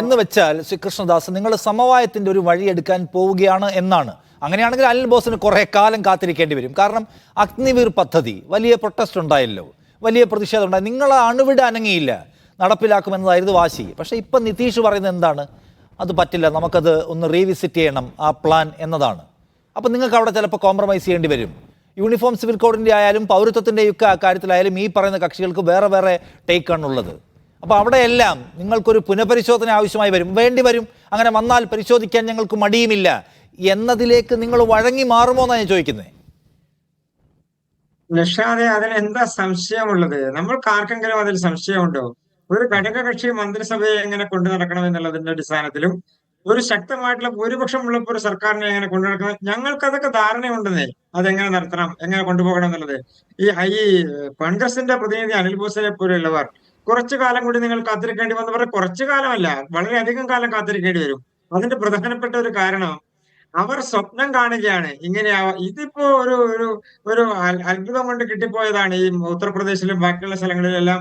എന്ന് വെച്ചാൽ ശ്രീ കൃഷ്ണദാസ്, നിങ്ങൾ സമവായത്തിന്റെ ഒരു വഴി എടുക്കാൻ പോവുകയാണ് എന്നാണ്. അങ്ങനെയാണെങ്കിൽ അനിൽ ബോസിന് കുറെ കാലം കാത്തിരിക്കേണ്ടി വരും. കാരണം അഗ്നിവീർ പദ്ധതി വലിയ പ്രൊട്ടസ്റ്റ് ഉണ്ടായല്ലോ, വലിയ പ്രതിഷേധം ഉണ്ടായി. നിങ്ങൾ അണുവിട അനങ്ങിയില്ല, നടപ്പിലാക്കുമെന്നതായിരുന്നു വാശി. പക്ഷേ ഇപ്പം നിതീഷ് പറയുന്നത് എന്താണ്? അത് പറ്റില്ല, നമുക്കത് ഒന്ന് റീവിസിറ്റ് ചെയ്യണം ആ പ്ലാൻ എന്നതാണ്. അപ്പം നിങ്ങൾക്ക് അവിടെ ചിലപ്പോൾ കോംപ്രമൈസ് ചെയ്യേണ്ടി വരും. യൂണിഫോം സിവിൽ കോഡിൻ്റെ ആയാലും പൗരത്വത്തിൻ്റെയൊക്കെ കാര്യത്തിലായാലും ഈ പറയുന്ന കക്ഷികൾക്ക് വേറെ വേറെ ടേക്കാണുള്ളത്. അപ്പോൾ അവിടെയെല്ലാം നിങ്ങൾക്കൊരു പുനഃപരിശോധന ആവശ്യമായി വേണ്ടി വരും. അങ്ങനെ വന്നാൽ പരിശോധിക്കാൻ ഞങ്ങൾക്ക് മടിയുമില്ല എന്നതിലേക്ക് നിങ്ങൾ വഴങ്ങി മാറുമോ എന്നാണ് ഞാൻ ചോദിക്കുന്നത്. നിഷാദെ, അതിൽ എന്താ സംശയമുള്ളത്? നമ്മൾക്ക് ആർക്കെങ്കിലും അതിൽ സംശയമുണ്ടോ? ഒരു ഘടകകക്ഷി മന്ത്രിസഭയെ എങ്ങനെ കൊണ്ടു നടക്കണം എന്നുള്ളതിന്റെ അടിസ്ഥാനത്തിലും ഒരു ശക്തമായിട്ടുള്ള ഭൂരിപക്ഷം ഉള്ളപ്പോൾ ഒരു സർക്കാരിനെ എങ്ങനെ കൊണ്ടു നടക്കണം, ഞങ്ങൾക്ക് അതൊക്കെ ധാരണയുണ്ടെന്നേ. അതെങ്ങനെ നടത്തണം, എങ്ങനെ കൊണ്ടുപോകണം എന്നുള്ളത്. ഈ കോൺഗ്രസിന്റെ പ്രതിനിധി അനിൽ ബോസിനെ പോലെയുള്ളവർ കുറച്ചു കാലം കൂടി നിങ്ങൾ കാത്തിരിക്കേണ്ടി വന്നവർ, കുറച്ചു കാലമല്ല വളരെയധികം കാലം കാത്തിരിക്കേണ്ടി വരും. അതിന്റെ പ്രധാനപ്പെട്ട ഒരു കാരണം അവർ സ്വപ്നം കാണുകയാണ് ഇങ്ങനെയാവാം. ഇതിപ്പോ ഒരു ഒരു ഒരു അത്ഭുതം കൊണ്ട് കിട്ടിപ്പോയതാണ്. ഈ ഉത്തർപ്രദേശിലും ബാക്കിയുള്ള സ്ഥലങ്ങളിലെല്ലാം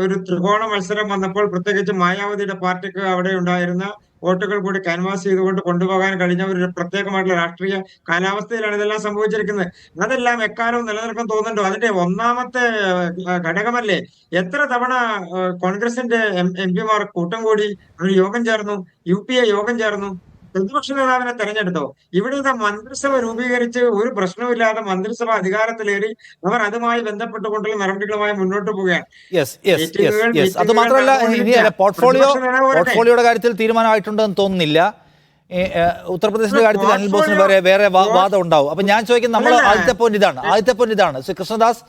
ഒരു ത്രികോണ മത്സരം വന്നപ്പോൾ പ്രത്യേകിച്ച് മായാവതിയുടെ പാർട്ടിക്ക് അവിടെ ഉണ്ടായിരുന്ന വോട്ടുകൾ കൂടി ക്യാൻവാസ് ചെയ്തുകൊണ്ട് കൊണ്ടുപോകാൻ കഴിഞ്ഞ ഒരു പ്രത്യേകമായിട്ടുള്ള രാഷ്ട്രീയ കാലാവസ്ഥയിലാണ് ഇതെല്ലാം സംഭവിച്ചിരിക്കുന്നത്. അതെല്ലാം എക്കാലവും നിലനിൽക്കാൻ തോന്നുന്നുണ്ടോ? അതിന്റെ ഒന്നാമത്തെ ഘടകമല്ലേ. എത്ര തവണ കോൺഗ്രസിന്റെ MP-മാർ കൂട്ടം കൂടി ഒരു യോഗം ചേർന്നു, UPA യോഗം ചേർന്നു, പ്രതിപക്ഷ നേതാവിനെ തെരഞ്ഞെടുത്തോ? ഇവിടുത്തെ മന്ത്രിസഭ രൂപീകരിച്ച് ഒരു പ്രശ്നവുമില്ലാതെ മന്ത്രിസഭ അധികാരത്തിലേറി അവർ അതുമായി ബന്ധപ്പെട്ടുകൊണ്ടുള്ള നടപടികളുമായി മുന്നോട്ട് പോവുകയാണ്. അത് മാത്രമല്ല, പോർട്ട്ഫോളിയോയുടെ കാര്യത്തിൽ തീരുമാനമായിട്ടുണ്ടെന്ന് തോന്നുന്നില്ല. ഉത്തർപ്രദേശിന്റെ കാര്യത്തിൽ അനിൽ ബോസിന് വേറെ വാദം ഉണ്ടാവും. അപ്പൊ ഞാൻ ചോദിക്കുന്നത്, നമ്മൾ ആദ്യത്തെ പോയിന്റ് ഇതാണ് ശ്രീ കൃഷ്ണദാസ്.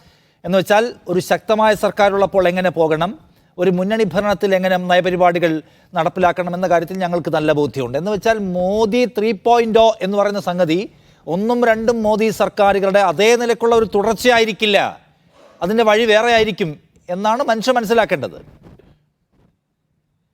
എന്ന് വെച്ചാൽ ഒരു ശക്തമായ സർക്കാരുള്ളപ്പോൾ എങ്ങനെ പോകണം, ഒരു മുന്നണി ഭരണത്തിൽ എങ്ങനെ നയപരിപാടികൾ നടപ്പിലാക്കണം എന്ന കാര്യത്തിൽ ഞങ്ങൾക്ക് നല്ല ബോധ്യമുണ്ട്. എന്ന് വെച്ചാൽ മോദി 3.0 എന്ന് പറയുന്ന സംഗതി 1ഉം 2ഉം മോദി സർക്കാരുകളുടെ അതേ നിലക്കുള്ള ഒരു തുടർച്ചയായിരിക്കില്ല, അതിൻ്റെ വഴി വേറെ ആയിരിക്കും എന്നാണ് മനുഷ്യൻ മനസ്സിലാക്കേണ്ടത്.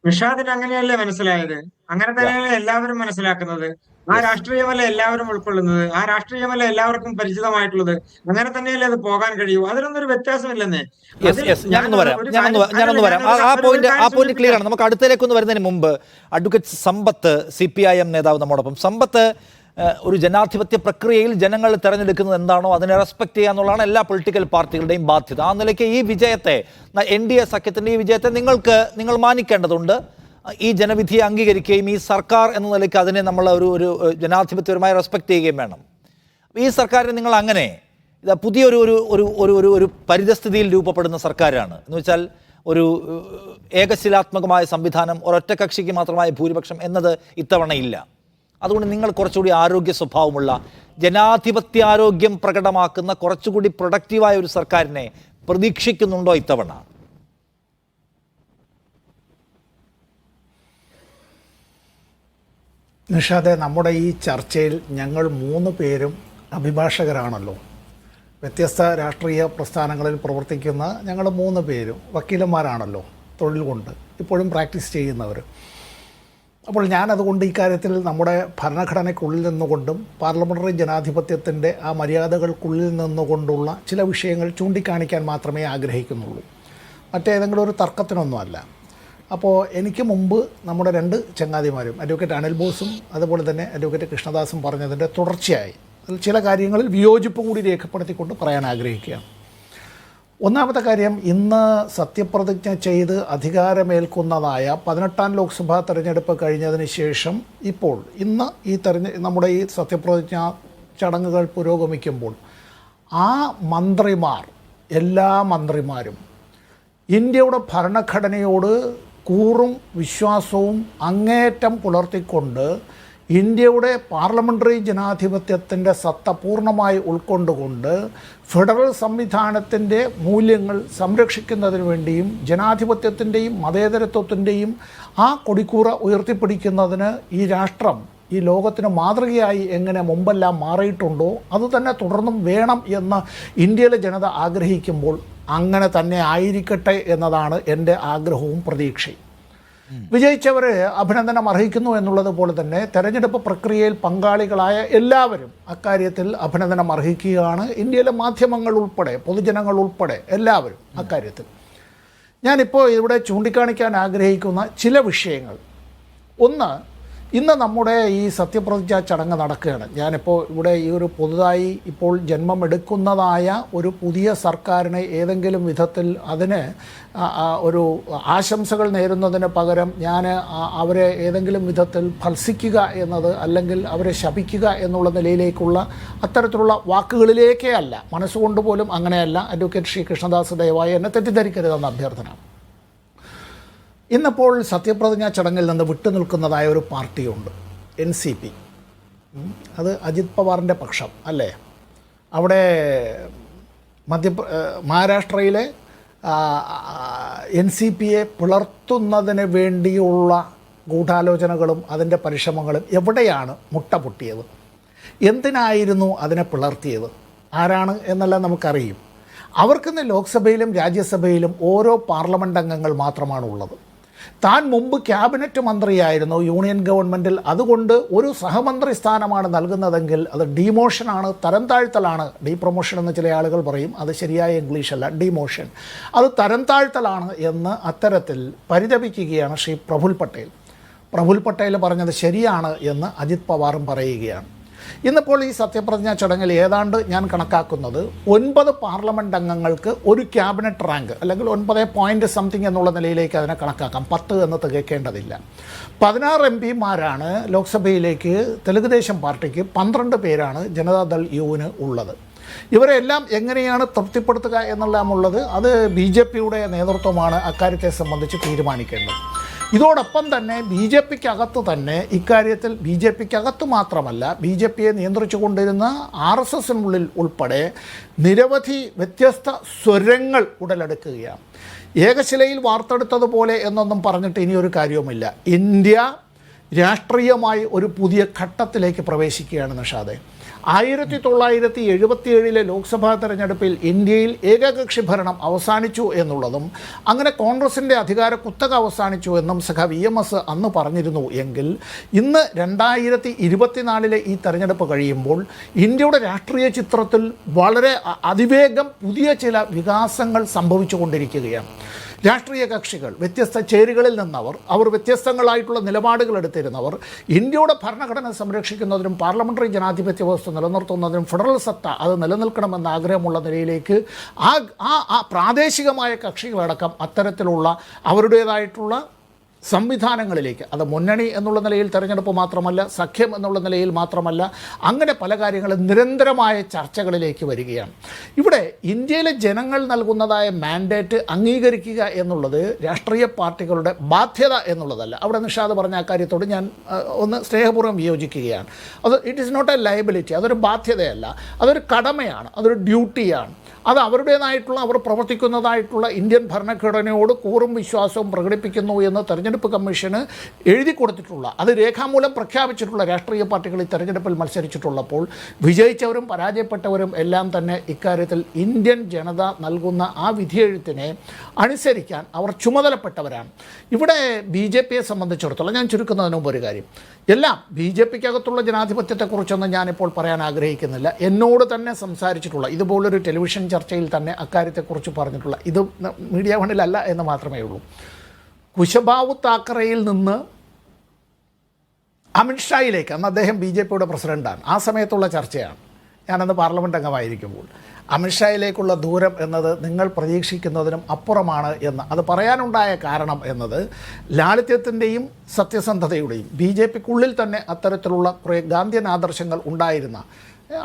നിഷാദിന് അങ്ങനെയല്ലേ മനസ്സിലായത്? അങ്ങനെ തന്നെയല്ലേ എല്ലാവരും മനസ്സിലാക്കുന്നത്. ആ രാഷ്ട്രീയമല്ല എല്ലാവരും ഉൾക്കൊള്ളുന്നത്, ആ രാഷ്ട്രീയമല്ല എല്ലാവർക്കും പരിചിതമായിട്ടുള്ളത്. അങ്ങനെ തന്നെയല്ലേ അത് പോകാൻ കഴിയൂ. അതിലൊന്നും ഒരു വ്യത്യാസമില്ലെന്നേ. യെസ് അതിൽ യെസ് ഞാനൊന്ന് വരാം ഒരു ഞാനൊന്ന് കാര്യം ഞാനൊന്ന് അല്ലല്ല വരാം ഞാനൊരു ആ ഒരു പോയിന്റ് കാര്യം ക്ലിയർ സൂചിപ്പിക്കാം. ആണ്. നമുക്ക് അടുത്തേക്കൊന്ന് വരുന്നതിന് മുമ്പ് അഡ്വക്കേറ്റ് സമ്പത്ത്, CPIM നേതാവ് നമ്മോടൊപ്പം. സമ്പത്ത്, ഒരു ജനാധിപത്യ പ്രക്രിയയിൽ ജനങ്ങൾ തിരഞ്ഞെടുക്കുന്നത് എന്താണോ അതിനെ റെസ്പെക്ട് ചെയ്യുക എന്നുള്ളതാണ് എല്ലാ പൊളിറ്റിക്കൽ പാർട്ടികളുടെയും ബാധ്യത. ആ നിലയ്ക്ക് ഈ വിജയത്തെ, NDA സഖ്യത്തിൻ്റെ ഈ വിജയത്തെ നിങ്ങൾ മാനിക്കേണ്ടതുണ്ട്. ഈ ജനവിധിയെ അംഗീകരിക്കുകയും ഈ സർക്കാർ എന്ന നിലയ്ക്ക് അതിനെ നമ്മൾ ഒരു ജനാധിപത്യപരമായി റെസ്പെക്ട് ചെയ്യുകയും വേണം. ഈ സർക്കാരിനെ നിങ്ങൾ അങ്ങനെ പുതിയൊരു ഒരു ഒരു ഒരു ഒരു പരിതസ്ഥിതിയിൽ രൂപപ്പെടുന്ന സർക്കാരാണ് എന്ന് വെച്ചാൽ ഒരു ഏകശിലാത്മകമായ സംവിധാനം, ഒരൊറ്റ കക്ഷിക്ക് മാത്രമായ ഭൂരിപക്ഷം എന്നത് ഇത്തവണ ഇല്ല. അതുകൊണ്ട് നിങ്ങൾ കുറച്ചുകൂടി ആരോഗ്യ സ്വഭാവമുള്ള, ജനാധിപത്യാരോഗ്യം പ്രകടമാക്കുന്ന, കുറച്ചുകൂടി പ്രൊഡക്റ്റീവായ ഒരു സർക്കാരിനെ പ്രതീക്ഷിക്കുന്നുണ്ടോ ഇത്തവണ? നിഷാദെ, നമ്മുടെ ഈ ചർച്ചയിൽ ഞങ്ങൾ 3 പേരും അഭിഭാഷകരാണല്ലോ. വ്യത്യസ്ത രാഷ്ട്രീയ പ്രസ്ഥാനങ്ങളിൽ പ്രവർത്തിക്കുന്ന ഞങ്ങൾ 3 പേരും വക്കീലന്മാരാണല്ലോ തൊഴിൽ കൊണ്ട്, ഇപ്പോഴും പ്രാക്ടീസ് ചെയ്യുന്നവർ. അപ്പോൾ ഞാനതുകൊണ്ട് ഇക്കാര്യത്തിൽ നമ്മുടെ ഭരണഘടനയ്ക്കുള്ളിൽ നിന്നുകൊണ്ടും പാർലമെൻ്ററി ജനാധിപത്യത്തിൻ്റെ ആ മര്യാദകൾക്കുള്ളിൽ നിന്നുകൊണ്ടുള്ള ചില വിഷയങ്ങൾ ചൂണ്ടിക്കാണിക്കാൻ മാത്രമേ ആഗ്രഹിക്കുന്നുള്ളൂ. മറ്റേതെങ്കിലും ഒരു തർക്കത്തിനൊന്നുമല്ല. അപ്പോൾ എനിക്ക് മുമ്പ് നമ്മുടെ 2 ചങ്ങാതിമാരും, അഡ്വക്കേറ്റ് അനിൽ ബോസും അതുപോലെ തന്നെ അഡ്വക്കേറ്റ് കൃഷ്ണദാസും പറഞ്ഞതിൻ്റെ തുടർച്ചയായി അതിൽ ചില കാര്യങ്ങളിൽ വിയോജിപ്പ് കൂടി രേഖപ്പെടുത്തിക്കൊണ്ട് പറയാൻ ആഗ്രഹിക്കുകയാണ്. ഒന്നാമത്തെ കാര്യം, ഇന്ന് സത്യപ്രതിജ്ഞ ചെയ്ത് അധികാരമേൽക്കുന്നതായ 18ാം ലോക്സഭാ തെരഞ്ഞെടുപ്പ് കഴിഞ്ഞതിന് ശേഷം ഇപ്പോൾ ഇന്ന് നമ്മുടെ ഈ സത്യപ്രതിജ്ഞ ചടങ്ങുകൾ പുരോഗമിക്കുമ്പോൾ ആ മന്ത്രിമാർ, എല്ലാ മന്ത്രിമാരും ഇന്ത്യയുടെ ഭരണഘടനയോട് കൂറും വിശ്വാസവും അങ്ങേയറ്റം പുലർത്തിക്കൊണ്ട് ഇന്ത്യയുടെ പാർലമെൻ്ററി ജനാധിപത്യത്തിൻ്റെ സത്ത പൂർണ്ണമായി ഉൾക്കൊണ്ടുകൊണ്ട് ഫെഡറൽ സംവിധാനത്തിൻ്റെ മൂല്യങ്ങൾ സംരക്ഷിക്കുന്നതിന് വേണ്ടിയും ജനാധിപത്യത്തിൻ്റെയും മതേതരത്വത്തിൻ്റെയും ആ കൊടിക്കൂറ ഉയർത്തിപ്പിടിക്കുന്നതിന് ഈ രാഷ്ട്രം ഈ ലോകത്തിന് മാതൃകയായി എങ്ങനെ മുമ്പെല്ലാം മാറിയിട്ടുണ്ടോ അതുതന്നെ തുടർന്നും വേണം എന്ന് ഇന്ത്യയിലെ ജനത ആഗ്രഹിക്കുമ്പോൾ അങ്ങനെ തന്നെ ആയിരിക്കട്ടെ എന്നതാണ് എൻ്റെ ആഗ്രഹവും പ്രതീക്ഷയും. വിജയിച്ചവർ അഭിനന്ദനം അർഹിക്കുന്നു എന്നുള്ളത് പോലെ തന്നെ തെരഞ്ഞെടുപ്പ് പ്രക്രിയയിൽ പങ്കാളികളായ എല്ലാവരും അക്കാര്യത്തിൽ അഭിനന്ദനം അർഹിക്കുകയാണ്. ഇന്ത്യയിലെ മാധ്യമങ്ങൾ ഉൾപ്പെടെ, പൊതുജനങ്ങൾ ഉൾപ്പെടെ എല്ലാവരും അക്കാര്യത്തിൽ. ഞാനിപ്പോൾ ഇവിടെ ചൂണ്ടിക്കാണിക്കാൻ ആഗ്രഹിക്കുന്ന ചില വിഷയങ്ങൾ. ഒന്ന്, ഇന്ന് നമ്മുടെ ഈ സത്യപ്രതിജ്ഞ ചടങ്ങ് നടക്കുകയാണ്. ഞാനിപ്പോൾ ഇവിടെ ഈ ഒരു പുതുതായി ഇപ്പോൾ ജന്മമെടുക്കുന്നതായ ഒരു പുതിയ സർക്കാരിനെ ഏതെങ്കിലും വിധത്തിൽ അതിന് ഒരു ആശംസകൾ നേരുന്നതിന് പകരം ഞാൻ അവരെ ഏതെങ്കിലും വിധത്തിൽ ഭത്സിക്കുക എന്നത്, അല്ലെങ്കിൽ അവരെ ശപിക്കുക എന്നുള്ള നിലയിലേക്കുള്ള അത്തരത്തിലുള്ള വാക്കുകളിലേക്കേ അല്ല, മനസ്സുകൊണ്ട് പോലും അങ്ങനെയല്ല. അഡ്വക്കേറ്റ് ശ്രീ കൃഷ്ണദാസ് ദയവായി എന്നെ തെറ്റിദ്ധരിക്കരുതെന്ന അഭ്യർത്ഥന. ഇന്നിപ്പോൾ സത്യപ്രതിജ്ഞാ ചടങ്ങിൽ നിന്ന് വിട്ടുനിൽക്കുന്നതായ ഒരു പാർട്ടിയുണ്ട്, NCP. അത് അജിത് പവാറിൻ്റെ പക്ഷം അല്ലേ? അവിടെ മഹാരാഷ്ട്രയിലെ NCPയെ പിളർത്തുന്നതിന് വേണ്ടിയുള്ള ഗൂഢാലോചനകളും അതിൻ്റെ പരിശ്രമങ്ങളും എവിടെയാണ് മുട്ട പൊട്ടിയത്? എന്തിനായിരുന്നു അതിനെ പിളർത്തിയത്? ആരാണ് എന്നെല്ലാം നമുക്കറിയും. അവർക്കിന്ന് ലോക്സഭയിലും രാജ്യസഭയിലും ഓരോ പാർലമെൻറ്റ് അംഗങ്ങൾ മാത്രമാണുള്ളത്. താൻ മുമ്പ് ക്യാബിനറ്റ് മന്ത്രിയായിരുന്നു യൂണിയൻ ഗവൺമെൻറ്റിൽ. അതുകൊണ്ട് ഒരു സഹമന്ത്രി സ്ഥാനമാണ് നൽകുന്നതെങ്കിൽ അത് ഡീമോഷനാണ്, തരം താഴ്ത്തലാണ്. ഡീപ്രൊമോഷൻ എന്ന് ചില ആളുകൾ പറയും, അത് ശരിയായ ഇംഗ്ലീഷല്ല, ഡീമോഷൻ. അത് തരം താഴ്ത്തലാണ് എന്ന് അത്തരത്തിൽ പരിതപിക്കുകയാണ് ശ്രീ പ്രഫുൽ പട്ടേൽ. പ്രഫുൽ പട്ടേൽ പറഞ്ഞത് ശരിയാണ് എന്ന് അജിത് പവാറും പറയുകയാണ്. ഇന്നിപ്പോൾ ഈ സത്യപ്രതിജ്ഞാ ചടങ്ങിൽ ഏതാണ്ട് ഞാൻ കണക്കാക്കുന്നത് 9 പാർലമെൻറ്റ് അംഗങ്ങൾക്ക് ഒരു ക്യാബിനറ്റ് റാങ്ക്, അല്ലെങ്കിൽ 9 പോയിൻറ്റ് സംതിങ് എന്നുള്ള നിലയിലേക്ക് അതിനെ കണക്കാക്കാം. 10 എന്ന് തികയ്ക്കേണ്ടതില്ല. 16 MP-മാരാണ് ലോക്സഭയിലേക്ക് തെലുങ്കുദേശം പാർട്ടിക്ക്, 12 പേരാണ് ജനതാദൾ യുവിന് ഉള്ളത്. ഇവരെല്ലാം എങ്ങനെയാണ് തൃപ്തിപ്പെടുത്തുക എന്നുള്ളതുള്ളത് അത് BJP-യുടെ നേതൃത്വമാണ് അക്കാര്യത്തെ സംബന്ധിച്ച് തീരുമാനിക്കേണ്ടത്. ഇതോടൊപ്പം തന്നെ BJP-ക്കകത്ത് തന്നെ ഇക്കാര്യത്തിൽ, BJP-ക്കകത്ത് മാത്രമല്ല, BJP-യെ നിയന്ത്രിച്ചു കൊണ്ടിരുന്ന RSS-നുള്ളിൽ ഉൾപ്പെടെ നിരവധി വ്യത്യസ്ത സ്വരങ്ങൾ ഉടലെടുക്കുകയാണ്. ഏകശിലയിൽ വാർത്തെടുത്തതുപോലെ എന്നൊന്നും പറഞ്ഞിട്ട് ഇനിയൊരു കാര്യവുമില്ല. ഇന്ത്യ രാഷ്ട്രീയമായി ഒരു പുതിയ ഘട്ടത്തിലേക്ക് പ്രവേശിക്കുകയാണ് നിഷാദെ. 1977 ലോക്സഭാ തെരഞ്ഞെടുപ്പിൽ ഇന്ത്യയിൽ ഏകകക്ഷി ഭരണം അവസാനിച്ചു എന്നുള്ളതും അങ്ങനെ കോൺഗ്രസിൻ്റെ അധികാര കുത്തക അവസാനിച്ചു എന്നും EMS അന്ന് പറഞ്ഞിരുന്നു എങ്കിൽ ഇന്ന് 2024 ഈ തെരഞ്ഞെടുപ്പ് കഴിയുമ്പോൾ ഇന്ത്യയുടെ രാഷ്ട്രീയ ചിത്രത്തിൽ വളരെ അതിവേഗം പുതിയ ചില വികാസങ്ങൾ സംഭവിച്ചുകൊണ്ടിരിക്കുകയാണ്. രാഷ്ട്രീയ കക്ഷികൾ വ്യത്യസ്ത ചേരികളിൽ നിന്നവർ വ്യത്യസ്തങ്ങളായിട്ടുള്ള നിലപാടുകൾ എടുത്തിരുന്നവർ ഇന്ത്യയുടെ ഭരണഘടന സംരക്ഷിക്കുന്നതിനും പാർലമെൻ്ററി ജനാധിപത്യ വ്യവസ്ഥ നിലനിർത്തുന്നതിനും ഫെഡറൽ സത്ത അത് നിലനിൽക്കണമെന്ന ആഗ്രഹമുള്ള നിലയിലേക്ക് ആ പ്രാദേശികമായ കക്ഷികളടക്കം അത്തരത്തിലുള്ള അവരുടേതായിട്ടുള്ള സംവിധാനങ്ങളിലേക്ക്, അത് മുന്നണി എന്നുള്ള നിലയിൽ തെരഞ്ഞെടുപ്പ് മാത്രമല്ല, സഖ്യം എന്നുള്ള നിലയിൽ മാത്രമല്ല, അങ്ങനെ പല കാര്യങ്ങളും നിരന്തരമായ ചർച്ചകളിലേക്ക് വരികയാണ്. ഇവിടെ ഇന്ത്യയിലെ ജനങ്ങൾ നൽകുന്നതായ മാൻഡേറ്റ് അംഗീകരിക്കുക എന്നുള്ളത് രാഷ്ട്രീയ പാർട്ടികളുടെ ബാധ്യത എന്നുള്ളതല്ല. അവിടെ നിഷാദ് പറഞ്ഞ ആ കാര്യത്തോട് ഞാൻ ഒന്ന് സ്നേഹപൂർവ്വം വിയോജിക്കുകയാണ്. It is not a liability, അതൊരു ബാധ്യതയല്ല, അതൊരു കടമയാണ്, അതൊരു ഡ്യൂട്ടിയാണ്. അത് അവരുടേതായിട്ടുള്ള അവർ പ്രവർത്തിക്കുന്നതായിട്ടുള്ള ഇന്ത്യൻ ഭരണഘടനയോട് കൂറും വിശ്വാസവും പ്രകടിപ്പിക്കുന്നു എന്ന് തെരഞ്ഞെടുപ്പ് കമ്മീഷന് എഴുതി കൊടുത്തിട്ടുള്ള, അത് രേഖാമൂലം പ്രഖ്യാപിച്ചിട്ടുള്ള രാഷ്ട്രീയ പാർട്ടികൾ ഈ തെരഞ്ഞെടുപ്പിൽ മത്സരിച്ചിട്ടുള്ളപ്പോൾ വിജയിച്ചവരും പരാജയപ്പെട്ടവരും എല്ലാം തന്നെ ഇക്കാര്യത്തിൽ ഇന്ത്യൻ ജനത നൽകുന്ന ആ വിധിയെഴുത്തിനെ അനുസരിക്കാൻ അവർ ചുമതലപ്പെട്ടവരാണ്. ഇവിടെ BJPയെ സംബന്ധിച്ചിടത്തോളം ഞാൻ ചുരുക്കുന്നതിന് മുമ്പ് ഒരു കാര്യം, എല്ലാം BJPക്കകത്തുള്ള ജനാധിപത്യത്തെക്കുറിച്ചൊന്നും ഞാനിപ്പോൾ പറയാൻ ആഗ്രഹിക്കുന്നില്ല. എന്നോട് തന്നെ സംസാരിച്ചിട്ടുള്ള ഇതുപോലൊരു ടെലിവിഷൻ ചർച്ചയിൽ തന്നെ അക്കാര്യത്തെക്കുറിച്ച് പറഞ്ഞിട്ടുള്ള, ഇത് മീഡിയ വണ്ണിലല്ല എന്ന് മാത്രമേ ഉള്ളൂ, കുശബാവു താക്കറയിൽ നിന്ന് അമിത്ഷായിലേക്ക്, അന്ന് അദ്ദേഹം BJPയുടെ പ്രസിഡൻ്റാണ്, ആ സമയത്തുള്ള ചർച്ചയാണ്, ഞാനന്ന് പാർലമെൻറ്റ് അംഗമായിരിക്കുമ്പോൾ, അമിത്ഷായിലേക്കുള്ള ദൂരം എന്നത് നിങ്ങൾ പ്രതീക്ഷിക്കുന്നതിനും അപ്പുറമാണ് എന്ന് അത് പറയാനുണ്ടായ കാരണം എന്നത് ലാളിത്യത്തിൻ്റെയും സത്യസന്ധതയുടെയും BJPക്കുള്ളിൽ തന്നെ അത്തരത്തിലുള്ള കുറേ ഗാന്ധിയൻ ആദർശങ്ങൾ ഉണ്ടായിരുന്ന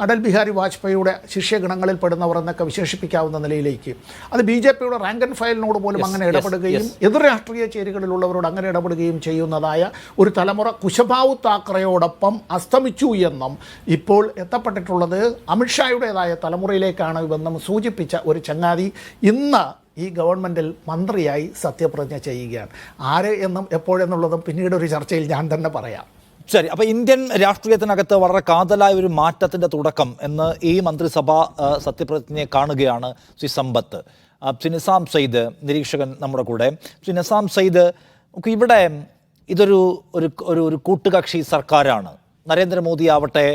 അടൽ ബിഹാരി വാജ്പേയിയുടെ ശിഷ്യഗണങ്ങളിൽ പെടുന്നവർ എന്നൊക്കെ വിശേഷിപ്പിക്കാവുന്ന നിലയിലേക്ക് അത് BJPയുടെ റാങ്ക് ആൻഡ് ഫയലിനോട് പോലും അങ്ങനെ ഇടപെടുകയും എതിർ രാഷ്ട്രീയ ചേരികളിലുള്ളവരോട് അങ്ങനെ ഇടപെടുകയും ചെയ്യുന്നതായ ഒരു തലമുറ കുശബാവു താക്കറയോടൊപ്പം അസ്തമിച്ചു എന്നും ഇപ്പോൾ എത്തപ്പെട്ടിട്ടുള്ളത് അമിത്ഷായുടേതായ തലമുറയിലേക്കാണ് എന്നും സൂചിപ്പിച്ച ഒരു ചങ്ങാതി ഇന്ന് ഈ ഗവൺമെൻറ്റിൽ മന്ത്രിയായി സത്യപ്രതിജ്ഞ ചെയ്യുകയാണ്. ആര് എന്നും എപ്പോഴെന്നുള്ളതും പിന്നീട് ഒരു ചർച്ചയിൽ ഞാൻ തന്നെ പറയാം. ശരി, അപ്പോൾ ഇന്ത്യൻ രാഷ്ട്രീയത്തിനകത്ത് വളരെ കാതലായ ഒരു മാറ്റത്തിൻ്റെ തുടക്കം എന്ന് ഈ മന്ത്രിസഭ സത്യപ്രതിജ്ഞയെ കാണുകയാണ് ശ്രീ സമ്പത്ത്. ശ്രീ നിസാം സയ്യിദ് നിരീക്ഷകൻ നമ്മുടെ കൂടെ. ശ്രീ നിസാം സയ്യിദ്, ഇവിടെ ഇതൊരു ഒരു കൂട്ടുകക്ഷി സർക്കാരാണ്. നരേന്ദ്രമോദി ആവട്ടെ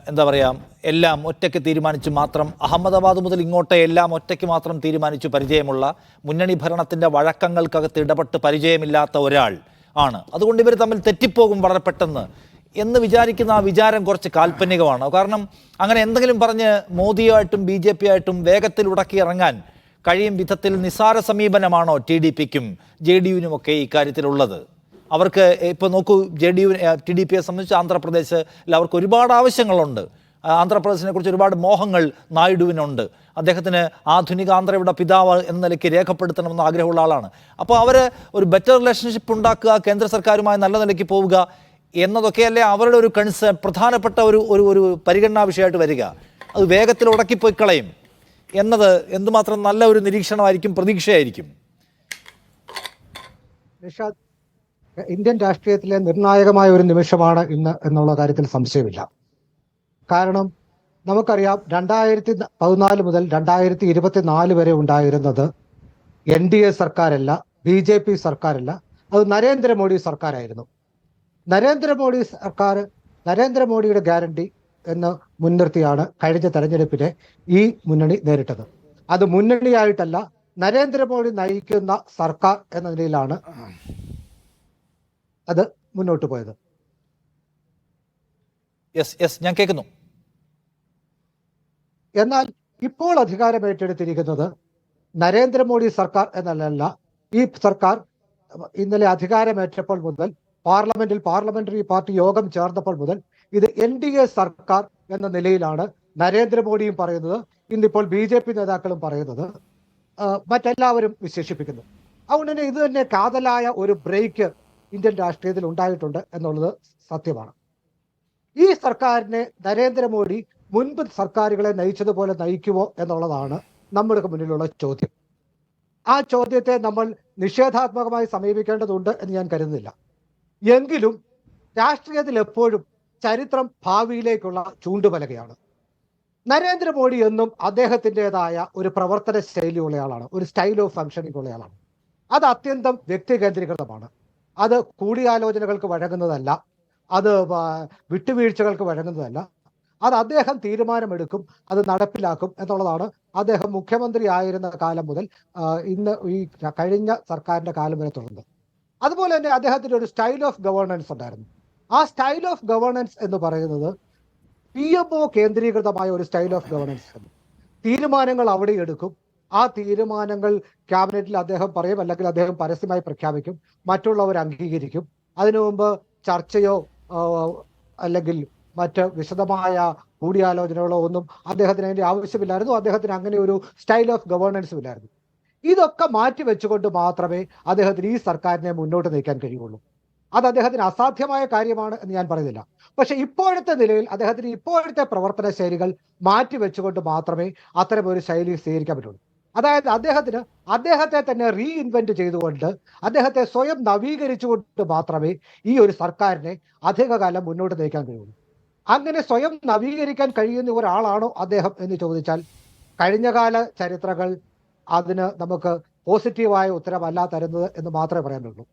എന്താ പറയുക, എല്ലാം ഒറ്റയ്ക്ക് തീരുമാനിച്ച് മാത്രം, അഹമ്മദാബാദ് മുതൽ ഇങ്ങോട്ടെ എല്ലാം ഒറ്റയ്ക്ക് മാത്രം തീരുമാനിച്ചു പരിചയമുള്ള, മുന്നണി ഭരണത്തിൻ്റെ വഴക്കങ്ങൾക്കകത്ത് ഇടപെട്ട് പരിചയമില്ലാത്ത ഒരാൾ ആണ്. അതുകൊണ്ട് ഇവർ തമ്മിൽ തെറ്റിപ്പോകും വളരെ പെട്ടെന്ന് എന്ന് വിചാരിക്കുന്ന ആ വിചാരം കുറച്ച് കാൽപ്പനികമാണ്. കാരണം അങ്ങനെ എന്തെങ്കിലും പറഞ്ഞ് മോദിയായിട്ടും BJPയായിട്ടും വേഗത്തിൽ ഉടക്കി ഇറങ്ങാൻ കഴിയും വിധത്തിൽ നിസ്സാര സമീപനമാണോ TDPക്കും JDUവിനുമൊക്കെ ഇക്കാര്യത്തിലുള്ളത്? അവർക്ക് ഇപ്പോൾ നോക്കൂ, TDPയെ സംബന്ധിച്ച് ആന്ധ്രാപ്രദേശിൽ അവർക്ക് ഒരുപാട് ആവശ്യങ്ങളുണ്ട്. ആന്ധ്രാപ്രദേശിനെ കുറിച്ച് ഒരുപാട് മോഹങ്ങൾ നായിഡുവിനുണ്ട്. അദ്ദേഹത്തിന് ആധുനിക ആന്ധ്രയുടെ പിതാവ് എന്ന നിലയ്ക്ക് രേഖപ്പെടുത്തണമെന്ന് ആഗ്രഹമുള്ള ആളാണ്. അപ്പോൾ അവർ ഒരു ബെറ്റർ റിലേഷൻഷിപ്പ് ഉണ്ടാക്കുക, കേന്ദ്ര സർക്കാരുമായി നല്ല നിലയ്ക്ക് പോവുക എന്നതൊക്കെയല്ലേ അവരുടെ ഒരു പ്രധാനപ്പെട്ട ഒരു പരിഗണനാ വിഷയമായിട്ട് വരിക. അത് വേഗത്തിൽ ഉടക്കിപ്പോയി കളയും എന്നത് എന്തുമാത്രം നല്ല ഒരു നിരീക്ഷണമായിരിക്കും, പ്രതീക്ഷയായിരിക്കും. ഇന്ത്യൻ രാഷ്ട്രീയത്തിലെ നിർണായകമായ ഒരു നിമിഷമാണ് ഇന്ന് എന്നുള്ള കാര്യത്തിൽ സംശയമില്ല. കാരണം നമുക്കറിയാം, 2014 മുതൽ 2024 വരെ ഉണ്ടായിരുന്നത് NDA സർക്കാരല്ല, BJP സർക്കാരല്ല, അത് നരേന്ദ്രമോദി സർക്കാരായിരുന്നു. നരേന്ദ്രമോദിയുടെ ഗ്യാരണ്ടി എന്ന് മുൻനിർത്തിയാണ് കഴിഞ്ഞ തെരഞ്ഞെടുപ്പിനെ ഈ മുന്നണി നേരിട്ടത്. അത് മുന്നണിയായിട്ടല്ല, നരേന്ദ്രമോദി നയിക്കുന്ന സർക്കാർ എന്ന നിലയിലാണ് അത് മുന്നോട്ട് പോയത്. ഞാൻ കേൾക്കുന്നു. എന്നാൽ ഇപ്പോൾ അധികാരം ഏറ്റെടുത്തിരിക്കുന്നത് നരേന്ദ്രമോദി സർക്കാർ എന്നല്ല. ഈ സർക്കാർ ഇന്നലെ അധികാരമേറ്റപ്പോൾ മുതൽ പാർലമെന്ററി പാർട്ടി യോഗം ചേർന്നപ്പോൾ മുതൽ ഇത് NDA സർക്കാർ എന്ന നിലയിലാണ് നരേന്ദ്രമോദിയും പറയുന്നത്, ഇന്നിപ്പോൾ BJP നേതാക്കളും പറയുന്നത്, മറ്റെല്ലാവരും വിശേഷിപ്പിക്കുന്നു. അതുകൊണ്ട് തന്നെ ഇത് തന്നെ കാതലായ ഒരു ബ്രേക്ക് ഇന്ത്യൻ രാഷ്ട്രീയത്തിൽ ഉണ്ടായിട്ടുണ്ട് എന്നുള്ളത് സത്യമാണ്. ഈ സർക്കാരിനെ നരേന്ദ്രമോദി മുൻപ് സർക്കാരുകളെ നയിച്ചതുപോലെ നയിക്കുമോ എന്നുള്ളതാണ് നമ്മുടെ മുന്നിലുള്ള ചോദ്യം. ആ ചോദ്യത്തെ നമ്മൾ നിഷേധാത്മകമായി സമീപിക്കേണ്ടതുണ്ട് എന്ന് ഞാൻ കരുതുന്നില്ല. എങ്കിലും രാഷ്ട്രീയത്തിൽ എപ്പോഴും ചരിത്രം ഭാവിയിലേക്കുള്ള ചൂണ്ടുപലകയാണ്. നരേന്ദ്രമോദി എന്നും അദ്ദേഹത്തിൻ്റെതായ ഒരു പ്രവർത്തന ശൈലിയുള്ളയാളാണ്, ഒരു സ്റ്റൈൽ ഓഫ് ഫംഗ്ഷനിങ് ഉള്ളയാളാണ്. അത് അത്യന്തം വ്യക്തികേന്ദ്രീകൃതമാണ്. അത് കൂടിയാലോചനകൾക്ക് വഴങ്ങുന്നതല്ല, അത് വിട്ടുവീഴ്ചകൾക്ക് വഴങ്ങുന്നതല്ല. അത് അദ്ദേഹം തീരുമാനമെടുക്കും, അത് നടപ്പിലാക്കും എന്നുള്ളതാണ് അദ്ദേഹം മുഖ്യമന്ത്രി ആയിരുന്ന കാലം മുതൽ ഇന്ന് ഈ കഴിഞ്ഞ സർക്കാരിന്റെ കാലം വരെ തുടർന്നത്. അതുപോലെ തന്നെ അദ്ദേഹത്തിന് ഒരു സ്റ്റൈൽ ഓഫ് ഗവേണൻസ് ഉണ്ടായിരുന്നു. ആ സ്റ്റൈൽ ഓഫ് ഗവേണൻസ് എന്ന് പറയുന്നത് PMO കേന്ദ്രീകൃതമായ ഒരു സ്റ്റൈൽ ഓഫ് ഗവേണൻസ് ആണ്. തീരുമാനങ്ങൾ അവിടെ എടുക്കും, ആ തീരുമാനങ്ങൾ ക്യാബിനറ്റിൽ അദ്ദേഹം പറയും, അല്ലെങ്കിൽ അദ്ദേഹം പരസ്യമായി പ്രഖ്യാപിക്കും, മറ്റുള്ളവർ അംഗീകരിക്കും. അതിനു മുമ്പ് ചർച്ചയോ അല്ലെങ്കിൽ മറ്റ് വിശദമായ കൂടിയാലോചനകളോ ഒന്നും അദ്ദേഹത്തിന് അതിൻ്റെ ആവശ്യമില്ലായിരുന്നു. അദ്ദേഹത്തിന് അങ്ങനെ ഒരു സ്റ്റൈൽ ഓഫ് ഗവേണൻസും ഇല്ലായിരുന്നു. ഇതൊക്കെ മാറ്റി വെച്ചുകൊണ്ട് മാത്രമേ അദ്ദേഹത്തിന് ഈ സർക്കാരിനെ മുന്നോട്ട് നയിക്കാൻ കഴിയുള്ളൂ. അത് അദ്ദേഹത്തിന് അസാധ്യമായ കാര്യമാണ് എന്ന് ഞാൻ പറയുന്നില്ല. പക്ഷെ ഇപ്പോഴത്തെ നിലയിൽ അദ്ദേഹത്തിന് ഇപ്പോഴത്തെ പ്രവർത്തന ശൈലികൾ മാറ്റി വെച്ചുകൊണ്ട് മാത്രമേ അത്തരം ഒരു ശൈലി സ്വീകരിക്കാൻ പറ്റുള്ളൂ. അതായത് അദ്ദേഹത്തെ തന്നെ റീഇൻവെന്റ് ചെയ്തുകൊണ്ട്, അദ്ദേഹത്തെ സ്വയം നവീകരിച്ചുകൊണ്ട് മാത്രമേ ഈ ഒരു സർക്കാരിനെ അധികകാലം മുന്നോട്ട് നയിക്കാൻ കഴിയുള്ളൂ. അങ്ങനെ സ്വയം നവീകരിക്കാൻ കഴിയുന്ന ഒരാളാണോ അദ്ദേഹം എന്ന് ചോദിച്ചാൽ കഴിഞ്ഞകാല ചരിത്രങ്ങൾ അതിന് നമുക്ക് പോസിറ്റീവായ ഉത്തരമല്ല തരുന്നത് എന്ന് മാത്രമേ പറയാനുള്ളൂ.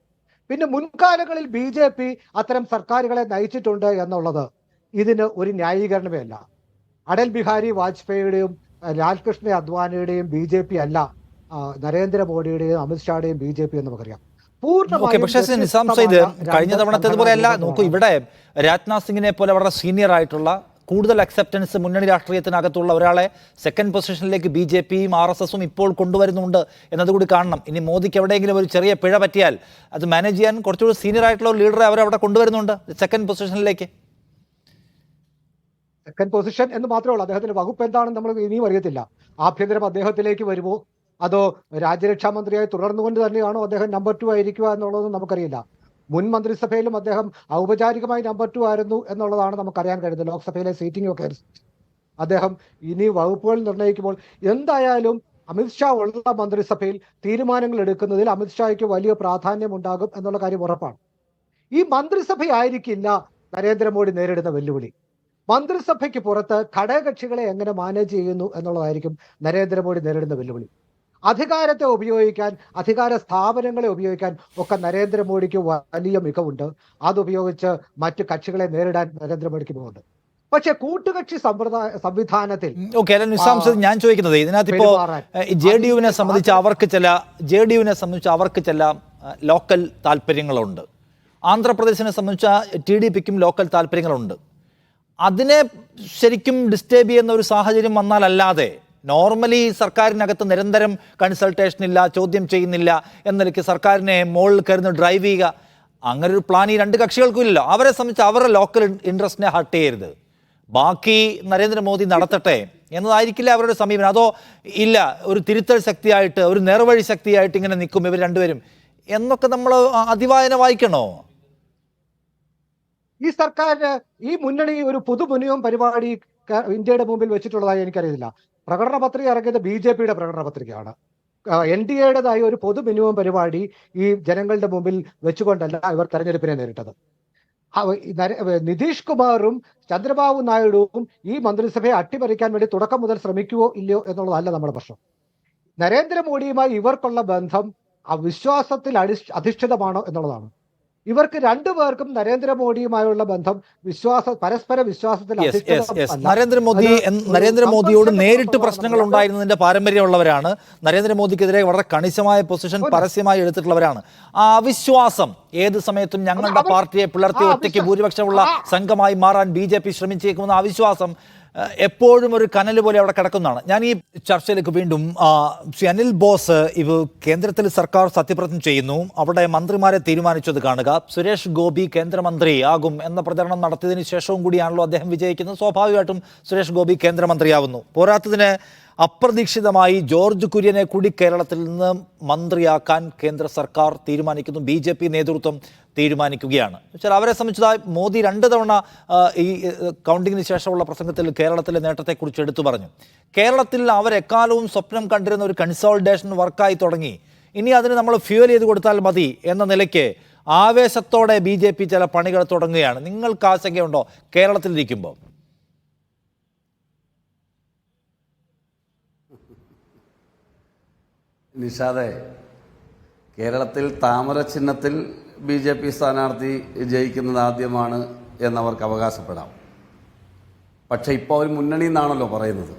പിന്നെ മുൻകാലങ്ങളിൽ BJP അത്തരം സർക്കാരുകളെ നയിച്ചിട്ടുണ്ട് എന്നുള്ളത് ഇതിന് ഒരു ന്യായീകരണമേ അല്ല. അടൽ ബിഹാരി വാജ്പേയിയുടെയും ലാൽകൃഷ്ണ അദ്വാനിയുടെയും BJP അല്ല നരേന്ദ്രമോദിയുടെയും അമിത്ഷായുടെയും BJP എന്ന് നമുക്കറിയാം. പക്ഷേ നിസാം സയ്യിദ്, കഴിഞ്ഞ തവണത്തേതുപോലെ അല്ല. നോക്കൂ, ഇവിടെ രാജ്നാഥ് സിംഗിനെ പോലെ വളരെ സീനിയർ ആയിട്ടുള്ള, കൂടുതൽ അക്സെപ്റ്റൻസ് മുന്നണി രാഷ്ട്രീയത്തിനകത്തുള്ള ഒരാളെ സെക്കൻഡ് പൊസിഷനിലേക്ക് BJPയും RSSും ഇപ്പോൾ കൊണ്ടുവരുന്നുണ്ട് എന്നതുകൂടി കാണണം. ഇനി മോദിക്ക് എവിടെയെങ്കിലും ഒരു ചെറിയ പിഴ പറ്റിയാൽ അത് മാനേജ് ചെയ്യാൻ കുറച്ചുകൂടി സീനിയർ ആയിട്ടുള്ള ഒരു ലീഡറെ അവരവിടെ കൊണ്ടുവരുന്നുണ്ട് സെക്കൻഡ് പൊസിഷനിലേക്ക്. സെക്കൻഡ് പൊസിഷൻ എന്ന് മാത്രമേ ഉള്ളൂ. അദ്ദേഹത്തിന്റെ വകുപ്പ് എന്താണെന്ന് നമ്മൾ ഇനിയും അറിയത്തില്ല. ആഭ്യന്തരം അദ്ദേഹത്തിലേക്ക് വരുമോ അതോ രാജ്യരക്ഷാ മന്ത്രിയായി തുടർന്നുകൊണ്ട് തന്നെയാണോ അദ്ദേഹം നമ്പർ 2 ആയിരിക്കുക എന്നുള്ളതൊന്നും നമുക്കറിയില്ല. മുൻ മന്ത്രിസഭയിലും അദ്ദേഹം ഔപചാരികമായി നമ്പർ 2 ആയിരുന്നു എന്നുള്ളതാണ് നമുക്കറിയാൻ കഴിയുന്നത്. ലോക്സഭയിലെ സീറ്റിംഗ് ഒക്കെ അദ്ദേഹം ഇനി വകുപ്പുകൾ നിർണ്ണയിക്കുമ്പോൾ എന്തായാലും അമിത്ഷാ ഉള്ള മന്ത്രിസഭയിൽ തീരുമാനങ്ങൾ എടുക്കുന്നതിൽ അമിത്ഷായ്ക്ക് വലിയ പ്രാധാന്യം ഉണ്ടാകും എന്നുള്ള കാര്യം ഉറപ്പാണ്. ഈ മന്ത്രിസഭയായിരിക്കില്ല നരേന്ദ്രമോദി നേരിടുന്ന വെല്ലുവിളി. മന്ത്രിസഭയ്ക്ക് പുറത്ത് ഘടകകക്ഷികളെ എങ്ങനെ മാനേജ് ചെയ്യുന്നു എന്നുള്ളതായിരിക്കും നരേന്ദ്രമോദി നേരിടുന്ന വെല്ലുവിളി. അധികാരത്തെ ഉപയോഗിക്കാൻ, അധികാര സ്ഥാപനങ്ങളെ ഉപയോഗിക്കാൻ ഒക്കെ നരേന്ദ്രമോദിക്ക് വലിയ മികവുണ്ട്. അതുപയോഗിച്ച് മറ്റു കക്ഷികളെ നേരിടാൻ നരേന്ദ്രമോദിക്ക് മികവുണ്ട്. പക്ഷെ കൂട്ടുകക്ഷി സംവിധാനത്തിൽ ഞാൻ ചോദിക്കുന്നത്, ഇതിനകത്ത് ഇപ്പോ JDUവിനെ സംബന്ധിച്ച് അവർക്ക് ചില ലോക്കൽ താല്പര്യങ്ങളുണ്ട്. ആന്ധ്രാപ്രദേശിനെ സംബന്ധിച്ച TDPക്കും ലോക്കൽ താല്പര്യങ്ങളുണ്ട്. അതിനെ ശരിക്കും ഡിസ്റ്റർബ് ചെയ്യുന്ന ഒരു സാഹചര്യം വന്നാലല്ലാതെ നോർമലി സർക്കാരിനകത്ത് നിരന്തരം കൺസൾട്ടേഷൻ ഇല്ല, ചോദ്യം ചെയ്യുന്നില്ല എന്നതിലേക്ക് സർക്കാരിനെ മുകളിൽ കയറുന്ന ഡ്രൈവ് ചെയ്യുക, അങ്ങനെ ഒരു പ്ലാൻ ഈ രണ്ട് കക്ഷികൾക്കും ഇല്ലല്ലോ. അവരെ സംബന്ധിച്ച് അവരുടെ ലോക്കൽ ഇൻട്രസ്റ്റിനെ ഹർട്ട് ചെയ്യരുത്, ബാക്കി നരേന്ദ്രമോദി നടത്തട്ടെ എന്നതായിരിക്കില്ല അവരുടെ സമീപനം. അതോ ഇല്ല, ഒരു തിരുത്തൽ ശക്തിയായിട്ട്, ഒരു നേർവഴി ശക്തിയായിട്ട് ഇങ്ങനെ നിൽക്കും ഇവർ രണ്ടുപേരും എന്നൊക്കെ നമ്മൾ അതിവായന വായിക്കണോ? ഈ സർക്കാരിന്, ഈ മുന്നണി ഒരു പുതുമുന്നയും പരിപാടി ഇന്ത്യയുടെ മുമ്പിൽ വെച്ചിട്ടുള്ളതായി എനിക്കറിയില്ല. പ്രകടന പത്രിക ഇറങ്ങിയത് BJPയുടെ പ്രകടന പത്രികയാണ്. NDAയുടേതായ ഒരു പൊതു മിനിമം പരിപാടി ഈ ജനങ്ങളുടെ മുമ്പിൽ വെച്ചുകൊണ്ടല്ല ഇവർ തെരഞ്ഞെടുപ്പിനെ നേരിട്ടത്. നിതീഷ് കുമാറും ചന്ദ്രബാബു നായിഡുവും ഈ മന്ത്രിസഭയെ അട്ടിമറിക്കാൻ വേണ്ടി തുടക്കം മുതൽ ശ്രമിക്കുവോ ഇല്ലയോ എന്നുള്ളതല്ല നമ്മുടെ പ്രശ്നം. നരേന്ദ്രമോദിയുമായി ഇവർക്കുള്ള ബന്ധം വിശ്വാസത്തിൽ അധിഷ്ഠിതമാണോ എന്നുള്ളതാണ്. ഇവർക്ക് രണ്ടുപേർക്കും നരേന്ദ്രമോദിയുമായുള്ള ബന്ധം പരസ്പര വിശ്വാസത്തിൽ നരേന്ദ്രമോദിയോട് നേരിട്ട് പ്രശ്നങ്ങൾ ഉണ്ടായിരുന്നതിന്റെ പാരമ്പര്യമുള്ളവരാണ്. നരേന്ദ്രമോദിക്കെതിരെ വളരെ കണിശമായ പൊസിഷൻ പരസ്യമായി എടുത്തിട്ടുള്ളവരാണ്. ആ അവിശ്വാസം ഏത് സമയത്തും ഞങ്ങളുടെ പാർട്ടിയെ പിളർത്തി ഒറ്റയ്ക്ക് ഭൂരിപക്ഷമുള്ള സംഘമായി മാറാൻ BJP ശ്രമിച്ചേക്കുമെന്ന അവിശ്വാസം എപ്പോഴും ഒരു കനൽ പോലെ അവിടെ കിടക്കുന്നതാണ്. ഞാൻ ഈ ചർച്ചയിലേക്ക് വീണ്ടും ശ്രീ അനിൽ ബോസ്, കേന്ദ്രത്തിൽ സർക്കാർ സത്യപ്രതിജ്ഞ ചെയ്യുന്നു, അവിടെ മന്ത്രിമാരെ തീരുമാനിച്ചത് കാണുക. സുരേഷ് ഗോപി കേന്ദ്രമന്ത്രി ആകും എന്ന പ്രചരണം നടത്തിയതിനു ശേഷവും കൂടിയാണല്ലോ അദ്ദേഹം വിജയിക്കുന്നത്. സ്വാഭാവികമായിട്ടും സുരേഷ് ഗോപി കേന്ദ്രമന്ത്രിയാവുന്നു. പോരാത്തതിന് അപ്രതീക്ഷിതമായി ജോർജ് കുര്യനെ കൂടി കേരളത്തിൽ നിന്ന് മന്ത്രിയാക്കാൻ കേന്ദ്ര സർക്കാർ തീരുമാനിക്കുന്നു, BJP നേതൃത്വം തീരുമാനിക്കുകയാണ്. വെച്ചാൽ അവരെ സംബന്ധിച്ചതായി മോദി 2 തവണ ഈ കൗണ്ടിങ്ങിന് ശേഷമുള്ള പ്രസംഗത്തിൽ കേരളത്തിലെ നേട്ടത്തെക്കുറിച്ച് എടുത്തു പറഞ്ഞു. കേരളത്തിൽ അവരെക്കാലവും സ്വപ്നം കണ്ടിരുന്ന ഒരു കൺസോളിഡേഷൻ വർക്കായി തുടങ്ങി. ഇനി അതിന് നമ്മൾ ഫ്യൂവൽ ചെയ്ത് കൊടുത്താൽ മതി എന്ന നിലയ്ക്ക് ആവേശത്തോടെ BJP ചില പണികൾ തുടങ്ങുകയാണ്. നിങ്ങൾക്ക് ആശങ്കയുണ്ടോ കേരളത്തിലിരിക്കുമ്പോൾ? നിഷാദേ, കേരളത്തിൽ താമര ചിഹ്നത്തിൽ BJP സ്ഥാനാർത്ഥി ജയിക്കുന്നത് ആദ്യമാണ് എന്നവർക്ക് അവകാശപ്പെടാം. പക്ഷേ ഇപ്പോൾ അവർ മുന്നണി എന്നാണല്ലോ പറയുന്നത്.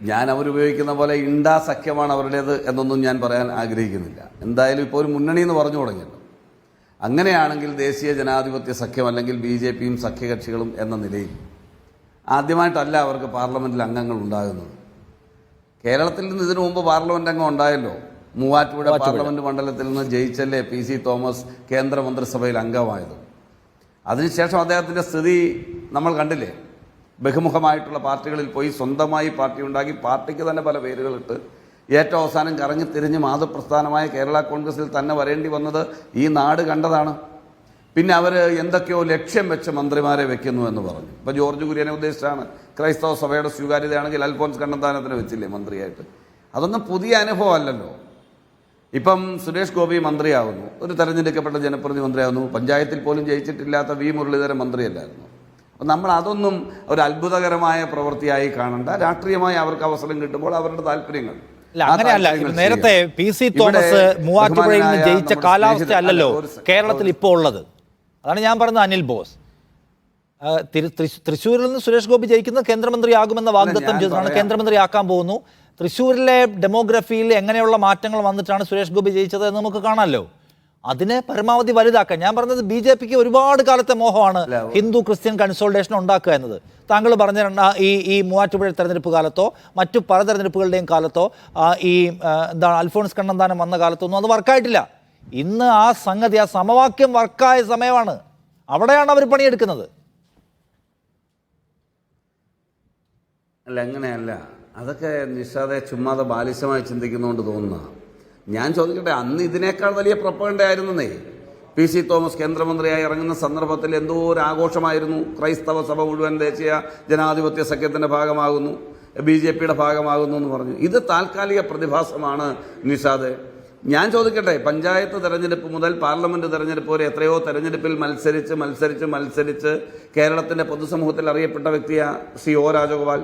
ഞാൻ അവരുപയോഗിക്കുന്ന പോലെ ഇണ്ടാ സഖ്യമാണ് അവരുടേത് എന്നൊന്നും ഞാൻ പറയാൻ ആഗ്രഹിക്കുന്നില്ല. എന്തായാലും ഇപ്പോൾ ഒരു മുന്നണി എന്ന് പറഞ്ഞു തുടങ്ങിയല്ലോ. അങ്ങനെയാണെങ്കിൽ ദേശീയ ജനാധിപത്യ സഖ്യം അല്ലെങ്കിൽ BJPയും സഖ്യകക്ഷികളും എന്ന നിലയിൽ ആദ്യമായിട്ടല്ല അവർക്ക് പാർലമെൻറ്റിൽ അംഗങ്ങൾ ഉണ്ടാകുന്നത്. കേരളത്തിൽ നിന്ന് ഇതിനു മുമ്പ് പാർലമെൻറ്റ് അംഗം ഉണ്ടായല്ലോ. മൂവാറ്റുപുഴ പാർലമെൻറ്റ് മണ്ഡലത്തിൽ നിന്ന് ജയിച്ചല്ലേ PC തോമസ് കേന്ദ്രമന്ത്രിസഭയിൽ അംഗമായത്. അതിനുശേഷം അദ്ദേഹത്തിൻ്റെ സ്ഥിതി നമ്മൾ കണ്ടില്ലേ. ബഹുമുഖമായിട്ടുള്ള പാർട്ടികളിൽ പോയി സ്വന്തമായി പാർട്ടി ഉണ്ടാക്കി പാർട്ടിക്ക് തന്നെ പല പേരുകളിട്ട് ഏറ്റവും അവസാനം കറങ്ങി തിരിഞ്ഞ് മാതൃപ്രസ്ഥാനമായ കേരള കോൺഗ്രസിൽ തന്നെ വരേണ്ടി വന്നത് ഈ നാട് കണ്ടതാണ്. പിന്നെ അവർ എന്തൊക്കെയോ ലക്ഷ്യം വെച്ച് മന്ത്രിമാരെ വെക്കുന്നു എന്ന് പറഞ്ഞു. ഇപ്പോൾ ജോർജ് കുര്യനെ ഉദ്ദേശിച്ചാണ്. ക്രൈസ്തവ സഭയുടെ സ്വീകാര്യതയാണെങ്കിൽ അൽഫോൻസ് കണ്ണന്താനത്തിന് വെച്ചില്ലേ മന്ത്രിയായിട്ട്. അതൊന്നും പുതിയ അനുഭവം അല്ലല്ലോ. ഇപ്പം സുരേഷ് ഗോപി മന്ത്രിയാവുന്നു, ഒരു തെരഞ്ഞെടുക്കപ്പെട്ട ജനപ്രതിനിധി മന്ത്രിയാവുന്നു. പഞ്ചായത്തിൽ പോലും ജയിച്ചിട്ടില്ലാത്ത V മുരളീധരൻ മന്ത്രിയല്ലായിരുന്നു. അപ്പം നമ്മൾ അതൊന്നും ഒരു അത്ഭുതകരമായ പ്രവൃത്തിയായി കാണണ്ട. രാഷ്ട്രീയമായി അവർക്ക് അവസരം കിട്ടുമ്പോൾ അവരുടെ താല്പര്യങ്ങൾ. അങ്ങനെയല്ല. നേരത്തെ PC തോമസ് മൂവാറ്റുപുഴയിൽ നിന്ന് ജയിച്ച കാലാവസ്ഥ അല്ലല്ലോ കേരളത്തിൽ ഇപ്പോൾ ഉള്ളത്. അതാണ് ഞാൻ പറഞ്ഞത്. അനിൽ ബോസ് തൃശ്ശൂരിൽ നിന്ന് സുരേഷ് ഗോപി ജയിക്കുന്നത് കേന്ദ്രമന്ത്രിയാകുമെന്ന വാഗ്ദത്തം ചെയ്തതാണ്. കേന്ദ്രമന്ത്രിയാക്കാൻ പോകുന്നു. തൃശ്ശൂരിലെ ഡെമോഗ്രഫിയിൽ എങ്ങനെയുള്ള മാറ്റങ്ങൾ വന്നിട്ടാണ് സുരേഷ് ഗോപി ജയിച്ചത് എന്ന് നമുക്ക് കാണാമല്ലോ. അതിനെ പരമാവധി വലുതാക്കാൻ ഞാൻ പറഞ്ഞത് BJPക്ക് ഒരുപാട് കാലത്തെ മോഹമാണ് ഹിന്ദു ക്രിസ്ത്യൻ കൺസോൾട്ടേഷൻ ഉണ്ടാക്കുക എന്നത്. താങ്കൾ പറഞ്ഞ ഈ മൂവാറ്റുപുഴ തെരഞ്ഞെടുപ്പ് കാലത്തോ മറ്റു പല തെരഞ്ഞെടുപ്പുകളുടെയും കാലത്തോ എന്താണ് അൽഫോൺസ് കണ്ണന്താനം വന്ന കാലത്തൊന്നും അത് വർക്കായിട്ടില്ല. ഇന്ന് ആ സംഗതി, ആ സമവാക്യം വർക്കായ സമയമാണ്. അവിടെയാണ് അവർ പണിയെടുക്കുന്നത്. അല്ല, അങ്ങനെയല്ല. അതൊക്കെ നിഷാദെ ചുമ്മാതെ ബാലിശമായി ചിന്തിക്കുന്നതുകൊണ്ട് തോന്നുന്ന. ഞാൻ ചോദിക്കട്ടെ, അന്ന് ഇതിനേക്കാൾ വലിയ പ്രൊപ്പഗണ്ടയായിരുന്നേ. PC തോമസ് കേന്ദ്രമന്ത്രിയായി ഇറങ്ങുന്ന സന്ദർഭത്തിൽ എന്തോ ഒരു ആഘോഷമായിരുന്നു. ക്രൈസ്തവ സഭ മുഴുവൻ ദേശീയ ജനാധിപത്യ സഖ്യത്തിൻ്റെ ഭാഗമാകുന്നു, BJPയുടെ ഭാഗമാകുന്നു എന്ന് പറഞ്ഞു. ഇത് താൽക്കാലിക പ്രതിഭാസമാണ് നിഷാദെ. ഞാൻ ചോദിക്കട്ടെ, പഞ്ചായത്ത് തെരഞ്ഞെടുപ്പ് മുതൽ പാർലമെൻറ്റ് തെരഞ്ഞെടുപ്പ് വരെ എത്രയോ തെരഞ്ഞെടുപ്പിൽ മത്സരിച്ച് കേരളത്തിൻ്റെ പൊതുസമൂഹത്തിൽ അറിയപ്പെട്ട വ്യക്തിയാണ് ശ്രീ O രാജഗോപാൽ.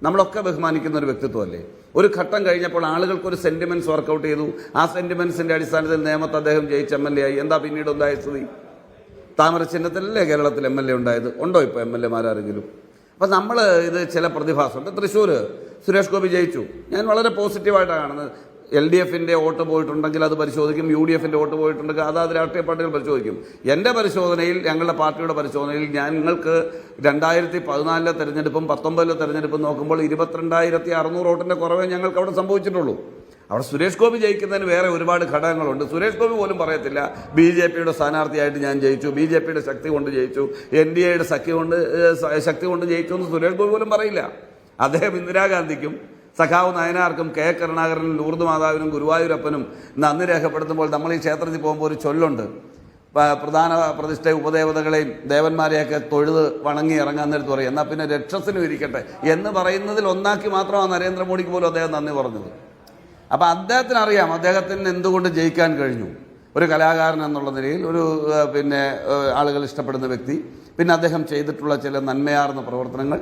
നമ്മളൊക്കെ ബഹുമാനിക്കുന്ന ഒരു വ്യക്തിത്വമല്ലേ. ഒരു ഘട്ടം കഴിഞ്ഞപ്പോൾ ആളുകൾക്കൊരു സെൻറ്റിമെൻറ്റ്സ് വർക്കൗട്ട് ചെയ്തു. ആ സെൻറ്റിമെൻറ്റ്സിൻ്റെ അടിസ്ഥാനത്തിൽ നേമത്ത് അദ്ദേഹം ജയിച്ച് MLA ആയി. എന്താ പിന്നീട് ഉണ്ടായ സ്ഥിതി? താമര ചിഹ്നത്തിലല്ലേ കേരളത്തിൽ MLA ഉണ്ടായത്? ഉണ്ടോ ഇപ്പോൾ MLA-മാരെങ്കിലും? അപ്പം നമ്മൾ ഇത് ചില പ്രതിഭാസമുണ്ട്. തൃശ്ശൂർ സുരേഷ് ഗോപി ജയിച്ചു. ഞാൻ വളരെ പോസിറ്റീവായിട്ടാണ് കാണുന്നത്. LDFൻ്റെ വോട്ട് പോയിട്ടുണ്ടെങ്കിൽ അത് പരിശോധിക്കും, UDFൻ്റെ വോട്ട് പോയിട്ടുണ്ടെങ്കിൽ അതാത് രാഷ്ട്രീയ പാർട്ടികൾ പരിശോധിക്കും. എൻ്റെ പരിശോധനയിൽ, ഞങ്ങളുടെ പാർട്ടിയുടെ പരിശോധനയിൽ ഞങ്ങൾക്ക് 2014 തെരഞ്ഞെടുപ്പും 19 തെരഞ്ഞെടുപ്പും നോക്കുമ്പോൾ 22,600 വോട്ടിൻ്റെ കുറവേ ഞങ്ങൾക്ക് അവിടെ സംഭവിച്ചിട്ടുള്ളൂ. അവിടെ സുരേഷ് ഗോപി ജയിക്കുന്നതിന് വേറെ ഒരുപാട് ഘടകങ്ങളുണ്ട്. സുരേഷ് ഗോപി പോലും പറയത്തില്ല BJPയുടെ സ്ഥാനാർത്ഥിയായിട്ട് ഞാൻ ജയിച്ചു, BJPയുടെ ശക്തി കൊണ്ട് ജയിച്ചു, NDAയുടെ ശക്തി കൊണ്ട് ജയിച്ചു എന്ന് സുരേഷ് ഗോപി പോലും പറയില്ല. അദ്ദേഹം ഇന്ദിരാഗാന്ധിക്കും സഖാവ് നയനാർക്കും K കരുണാകരനും ലൂർദ് മാതാവിനും ഗുരുവായൂരപ്പനും നന്ദി രേഖപ്പെടുത്തുമ്പോൾ നമ്മൾ ഈ ക്ഷേത്രത്തിൽ പോകുമ്പോൾ ഒരു ചൊല്ലുണ്ട്. പ്രധാന പ്രതിഷ്ഠ ഉപദേവതകളെയും ദേവന്മാരെയൊക്കെ തൊഴുത് വണങ്ങി ഇറങ്ങാൻ നേരത്ത് പറയും, എന്നാൽ പിന്നെ രക്ഷസിനും ഇരിക്കട്ടെ എന്ന് പറയുന്നതിൽ ഒന്നാക്കി മാത്രമാണ് നരേന്ദ്രമോദിക്ക് പോലും അദ്ദേഹം നന്ദി പറഞ്ഞത്. അപ്പം അദ്ദേഹത്തിന് അറിയാം അദ്ദേഹത്തിന് എന്തുകൊണ്ട് ജയിക്കാൻ കഴിഞ്ഞു. ഒരു കലാകാരൻ എന്നുള്ള നിലയിൽ, ഒരു ആളുകൾ ഇഷ്ടപ്പെടുന്ന വ്യക്തി, പിന്നെ അദ്ദേഹം ചെയ്തിട്ടുള്ള ചില നന്മയാർന്ന പ്രവർത്തനങ്ങൾ,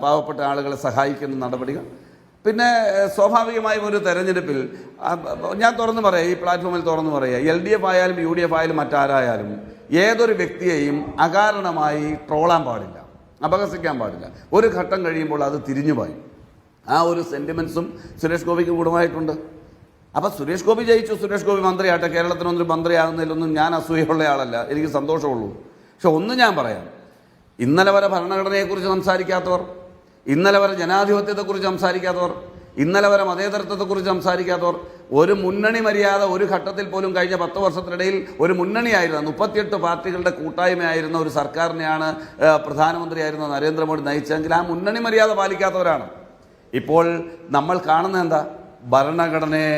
പാവപ്പെട്ട ആളുകളെ സഹായിക്കുന്ന നടപടികൾ, പിന്നെ സ്വാഭാവികമായും ഒരു തെരഞ്ഞെടുപ്പിൽ ഞാൻ തുറന്നു പറയാം, ഈ പ്ലാറ്റ്ഫോമിൽ തുറന്നു പറയുക, LDF ആയാലും UDF ആയാലും മറ്റാരായാലും ഏതൊരു വ്യക്തിയെയും അകാരണമായി ട്രോളാൻ പാടില്ല, അപഹസിക്കാൻ പാടില്ല. ഒരു ഘട്ടം കഴിയുമ്പോൾ അത് തിരിഞ്ഞുപോയി. ആ ഒരു സെൻറ്റിമെൻറ്റ്സും സുരേഷ് ഗോപിക്ക് ഗുണമായിട്ടുണ്ട്. അപ്പോൾ സുരേഷ് ഗോപി ജയിച്ചു, സുരേഷ് ഗോപി മന്ത്രിയാട്ടെ. കേരളത്തിനൊന്നും മന്ത്രിയാകുന്നതിലൊന്നും ഞാൻ അസൂയുള്ള ആളല്ല, എനിക്ക് സന്തോഷമുള്ളൂ. പക്ഷെ ഒന്ന് ഞാൻ പറയാം, ഇന്നലെ വരെ ഭരണഘടനയെക്കുറിച്ച് സംസാരിക്കാത്തവർ, ഇന്നലെ വരെ ജനാധിപത്യത്തെക്കുറിച്ച് സംസാരിക്കാത്തവർ, ഇന്നലെ വരെ മതേതരത്വത്തെക്കുറിച്ച് സംസാരിക്കാത്തവർ, ഒരു മുന്നണി മര്യാദ ഒരു ഘട്ടത്തിൽ പോലും കഴിഞ്ഞ 10 വർഷത്തിനിടയിൽ ഒരു മുന്നണിയായിരുന്ന 38 പാർട്ടികളുടെ കൂട്ടായ്മയായിരുന്ന ഒരു സർക്കാരിനെയാണ് പ്രധാനമന്ത്രിയായിരുന്ന നരേന്ദ്രമോദി നയിച്ചതെങ്കിൽ ആ മുന്നണി മര്യാദ പാലിക്കാത്തവരാണ്. ഇപ്പോൾ നമ്മൾ കാണുന്നത് എന്താ? ഭരണഘടനയെ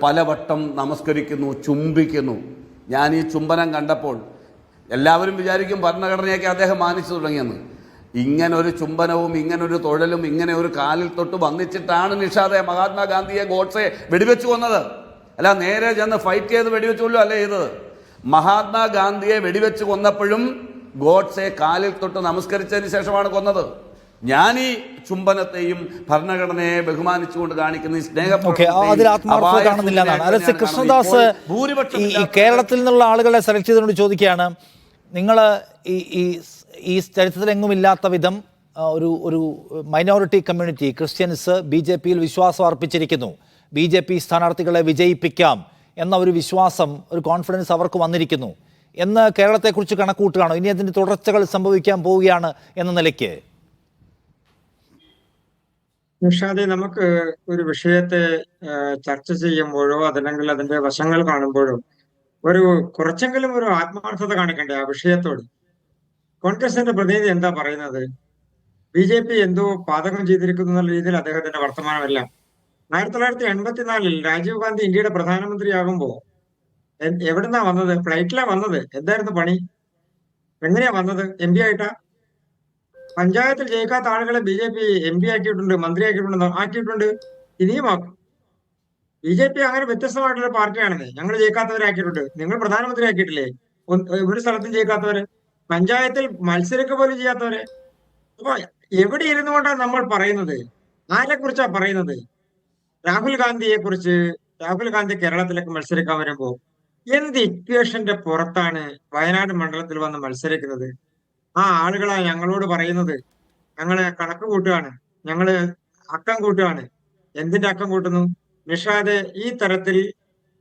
പലവട്ടം നമസ്കരിക്കുന്നു, ചുംബിക്കുന്നു. ഞാൻ ഈ ചുംബനം കണ്ടപ്പോൾ എല്ലാവരും വിചാരിക്കും ഭരണഘടനയൊക്കെ അദ്ദേഹം മാനിച്ചു തുടങ്ങിയെന്ന്. ഇങ്ങനൊരു ചുംബനവും ഇങ്ങനൊരു തൊഴലും ഇങ്ങനെ ഒരു കാലിൽ തൊട്ട് വന്നിച്ചിട്ടാണ് നിഷാദെ മഹാത്മാഗാന്ധിയെ ഗോഡ്സെ വെടിവെച്ച് കൊന്നത്. അല്ല നേരെ ചെന്ന് ഫൈറ്റ് ചെയ്ത് വെടിവെച്ചുള്ളൂ അല്ലേ ചെയ്തത്. മഹാത്മാഗാന്ധിയെ വെടിവെച്ച് കൊന്നപ്പോഴും ഗോഡ്സെ കാലിൽ തൊട്ട് നമസ്കരിച്ചതിന് ശേഷമാണ് കൊന്നത്. ഞാൻ ഈ ചുംബനത്തെയും ഭരണഘടനയെ ബഹുമാനിച്ചുകൊണ്ട് കാണിക്കുന്ന ഈ അതിൽ ആത്മാർത്ഥത കാണുന്നില്ല എന്നാണ്. അല്ല, കൃഷ്ണദാസ് ഈ കേരളത്തിൽ നിന്നുള്ള ആളുകളെ സെലക്ട് ചെയ്തുകൊണ്ട് ചോദിക്കുകയാണ്, നിങ്ങൾ ഈ ചരിത്രത്തിലെങ്ങും ഇല്ലാത്ത വിധം ഒരു മൈനോറിറ്റി കമ്മ്യൂണിറ്റി ക്രിസ്ത്യൻസ് BJP-യിൽ വിശ്വാസം അർപ്പിച്ചിരിക്കുന്നു, BJP സ്ഥാനാർത്ഥികളെ വിജയിപ്പിക്കാം എന്ന ഒരു വിശ്വാസം, ഒരു കോൺഫിഡൻസ് അവർക്ക് വന്നിരിക്കുന്നു എന്ന് കേരളത്തെക്കുറിച്ച് കണക്കുകൂട്ടുകയാണോ? ഇനി അതിൻ്റെ തുടർച്ചകൾ സംഭവിക്കാൻ പോവുകയാണ് എന്ന നിലയ്ക്ക്? നിഷാദെ, നമുക്ക് ഒരു വിഷയത്തെ ചർച്ച ചെയ്യുമ്പോഴോ അതല്ലെങ്കിൽ അതിന്റെ വശങ്ങൾ കാണുമ്പോഴോ കുറച്ചെങ്കിലും ഒരു ആത്മാർത്ഥത കാണിക്കണ്ടേ ആ വിഷയത്തോട്? കോൺഗ്രസിന്റെ പ്രതിനിധി എന്താ പറയുന്നത്? BJP എന്തോ പാതകം ചെയ്തിരിക്കുന്നു എന്നുള്ള രീതിയിൽ അദ്ദേഹത്തിന്റെ വർത്തമാനമല്ല. 1984 രാജീവ് ഗാന്ധി ഇന്ത്യയുടെ പ്രധാനമന്ത്രിയാകുമ്പോ എവിടുന്നാ വന്നത്? ഫ്ലൈറ്റിലാ വന്നത്. എന്തായിരുന്നു പണി? എങ്ങനെയാ വന്നത്? MP ആയിട്ടാ? പഞ്ചായത്തിൽ ജയിക്കാത്ത ആളുകളെ BJP MP ആക്കിയിട്ടുണ്ട്, ആക്കിയിട്ടുണ്ട്, ഇനിയും ആക്കും. BJP അങ്ങനെ വ്യത്യസ്തമായിട്ടുള്ള പാർട്ടിയാണെന്നേ. ഞങ്ങൾ ജയിക്കാത്തവരെ ആക്കിയിട്ടുണ്ട്. നിങ്ങൾ പ്രധാനമന്ത്രി ആക്കിയിട്ടില്ലേ ഒരു സ്ഥലത്തും ജയിക്കാത്തവരെ? പഞ്ചായത്തിൽ മത്സരിക്കുക പോലും ചെയ്യാത്തവരെ. അപ്പൊ എവിടെ ഇരുന്നു കൊണ്ടാണ് നമ്മൾ പറയുന്നത്? ആരെ കുറിച്ചാ പറയുന്നത്? രാഹുൽ ഗാന്ധിയെ കുറിച്ച്. രാഹുൽ ഗാന്ധി കേരളത്തിലേക്ക് മത്സരിക്കാൻ വരുമ്പോ എന്ത് ഇക്വേഷന്റെ പുറത്താണ് വയനാട് മണ്ഡലത്തിൽ വന്ന് മത്സരിക്കുന്നത്? ആ ആളുകളാ ഞങ്ങളോട് പറയുന്നത് ഞങ്ങള് കണക്ക് കൂട്ടുകയാണ്, ഞങ്ങള് അക്കം കൂട്ടുകയാണ്. എന്തിന്റെ അക്കം കൂട്ടുന്നു? നിഷാദെ, ഈ തരത്തിൽ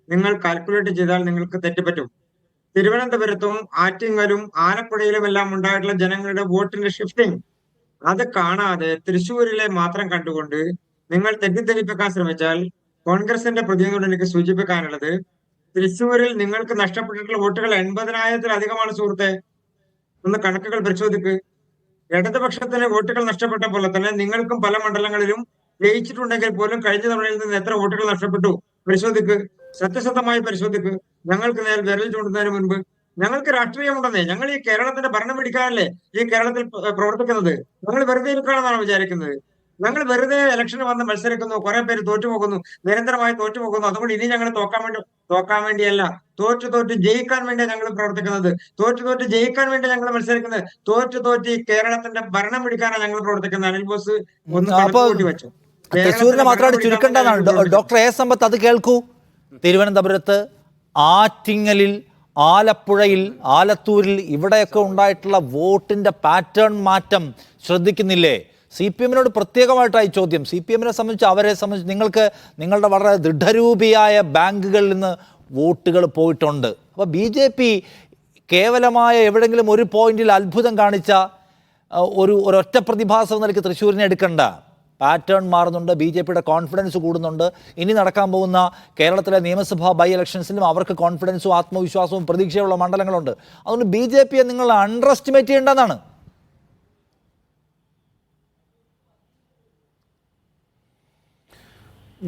നിങ്ങൾ കാൽക്കുലേറ്റ് ചെയ്താൽ നിങ്ങൾക്ക് തെറ്റുപറ്റും. തിരുവനന്തപുരത്തും ആറ്റിങ്ങലും ആലപ്പുഴയിലും എല്ലാം ഉണ്ടായിട്ടുള്ള ജനങ്ങളുടെ വോട്ടിന്റെ ഷിഫ്റ്റിംഗ് അത് കാണാതെ തൃശ്ശൂരിലെ മാത്രം കണ്ടുകൊണ്ട് നിങ്ങൾ തെറ്റിദ്ധരിപ്പിക്കാൻ ശ്രമിച്ചാൽ കോൺഗ്രസിന്റെ പ്രതിനിധിയോട് എനിക്ക് സൂചിപ്പിക്കാനുള്ളത്, തൃശ്ശൂരിൽ നിങ്ങൾക്ക് നഷ്ടപ്പെട്ടിട്ടുള്ള വോട്ടുകൾ 80,000-ത്തിലധികമാണ് സുഹൃത്തെ. ഒന്ന് കണക്കുകൾ പരിശോധിക്ക്. ഇടതുപക്ഷത്തിന് വോട്ടുകൾ നഷ്ടപ്പെട്ട പോലെ തന്നെ നിങ്ങൾക്കും പല മണ്ഡലങ്ങളിലും ജയിച്ചിട്ടുണ്ടെങ്കിൽ പോലും കഴിഞ്ഞ തവണയിൽ നിന്ന് എത്ര വോട്ടുകൾ നഷ്ടപ്പെട്ടു പരിശോധിക്ക്. സത്യസന്ധമായി പരിശോധിക്ക്. ഞങ്ങൾക്ക് നേരെ വിരൽ ചൂണ്ടുന്നതിന് മുൻപ് ഞങ്ങൾക്ക് രാഷ്ട്രീയമുണ്ടെന്നേ. ഞങ്ങൾ ഈ കേരളത്തിന്റെ ഭരണം പിടിക്കാനല്ലേ ഈ കേരളത്തിൽ പ്രവർത്തിക്കുന്നത്. ഞങ്ങൾ വെറുതെ ഇരിക്കുകയാണെന്നാണ് വിചാരിക്കുന്നത്. ഞങ്ങൾ വെറുതെ ഇലക്ഷന് വന്ന് മത്സരിക്കുന്നു, കുറെ പേര് തോറ്റുപോകുന്നു, നിരന്തരമായി തോറ്റുപോകുന്നു. അതുകൊണ്ട് ഇനി ഞങ്ങൾ തോക്കാൻ വേണ്ടിയല്ല, തോറ്റ് ജയിക്കാൻ വേണ്ടിയാണ് ഞങ്ങൾ പ്രവർത്തിക്കുന്നത്. തോറ്റ് ജയിക്കാൻ വേണ്ടി ഞങ്ങൾ മത്സരിക്കുന്നത്. തോറ്റ് ഈ കേരളത്തിന്റെ ഭരണം പിടിക്കാനാണ് ഞങ്ങൾ പ്രവർത്തിക്കുന്നത്. അനിൽ ബോസ് ഒന്ന് കൂട്ടി വെച്ചു. തൃശ്ശൂരിനെ മാത്രമായിട്ട് ചുരുക്കേണ്ടതാണ്. Doctor A. സമ്പത്ത്, അത് കേൾക്കൂ. തിരുവനന്തപുരത്ത്, ആറ്റിങ്ങലിൽ, ആലപ്പുഴയിൽ, ആലത്തൂരിൽ ഇവിടെയൊക്കെ ഉണ്ടായിട്ടുള്ള വോട്ടിന്റെ പാറ്റേൺ മാറ്റം ശ്രദ്ധിക്കുന്നില്ലേ? CPM-നോട് പ്രത്യേകമായിട്ടായി ചോദ്യം. CPM-നെ സംബന്ധിച്ച്, അവരെ സംബന്ധിച്ച് നിങ്ങൾക്ക് നിങ്ങളുടെ വളരെ ദൃഢരൂപിയായ ബാങ്കുകളിൽ നിന്ന് വോട്ടുകൾ പോയിട്ടുണ്ട്. അപ്പോൾ BJP കേവലമായ എവിടെയെങ്കിലും ഒരു പോയിന്റിൽ അത്ഭുതം കാണിച്ച ഒരൊറ്റ പ്രതിഭാസം നിലയ്ക്ക് തൃശ്ശൂരിനെ എടുക്കണ്ട. പാറ്റേൺ മാറുന്നുണ്ട്, BJP-യുടെ കോൺഫിഡൻസ് കൂടുന്നുണ്ട്. ഇനി നടക്കാൻ പോകുന്ന കേരളത്തിലെ നിയമസഭാ ബൈ ഇലക്ഷൻസിലും അവർക്ക് കോൺഫിഡൻസും ആത്മവിശ്വാസവും പ്രതീക്ഷയുള്ള മണ്ഡലങ്ങളുണ്ട്. അതുകൊണ്ട് BJP-യെ നിങ്ങൾ അണ്ടർ എസ്റ്റിമേറ്റ് ചെയ്യേണ്ടതാണ്.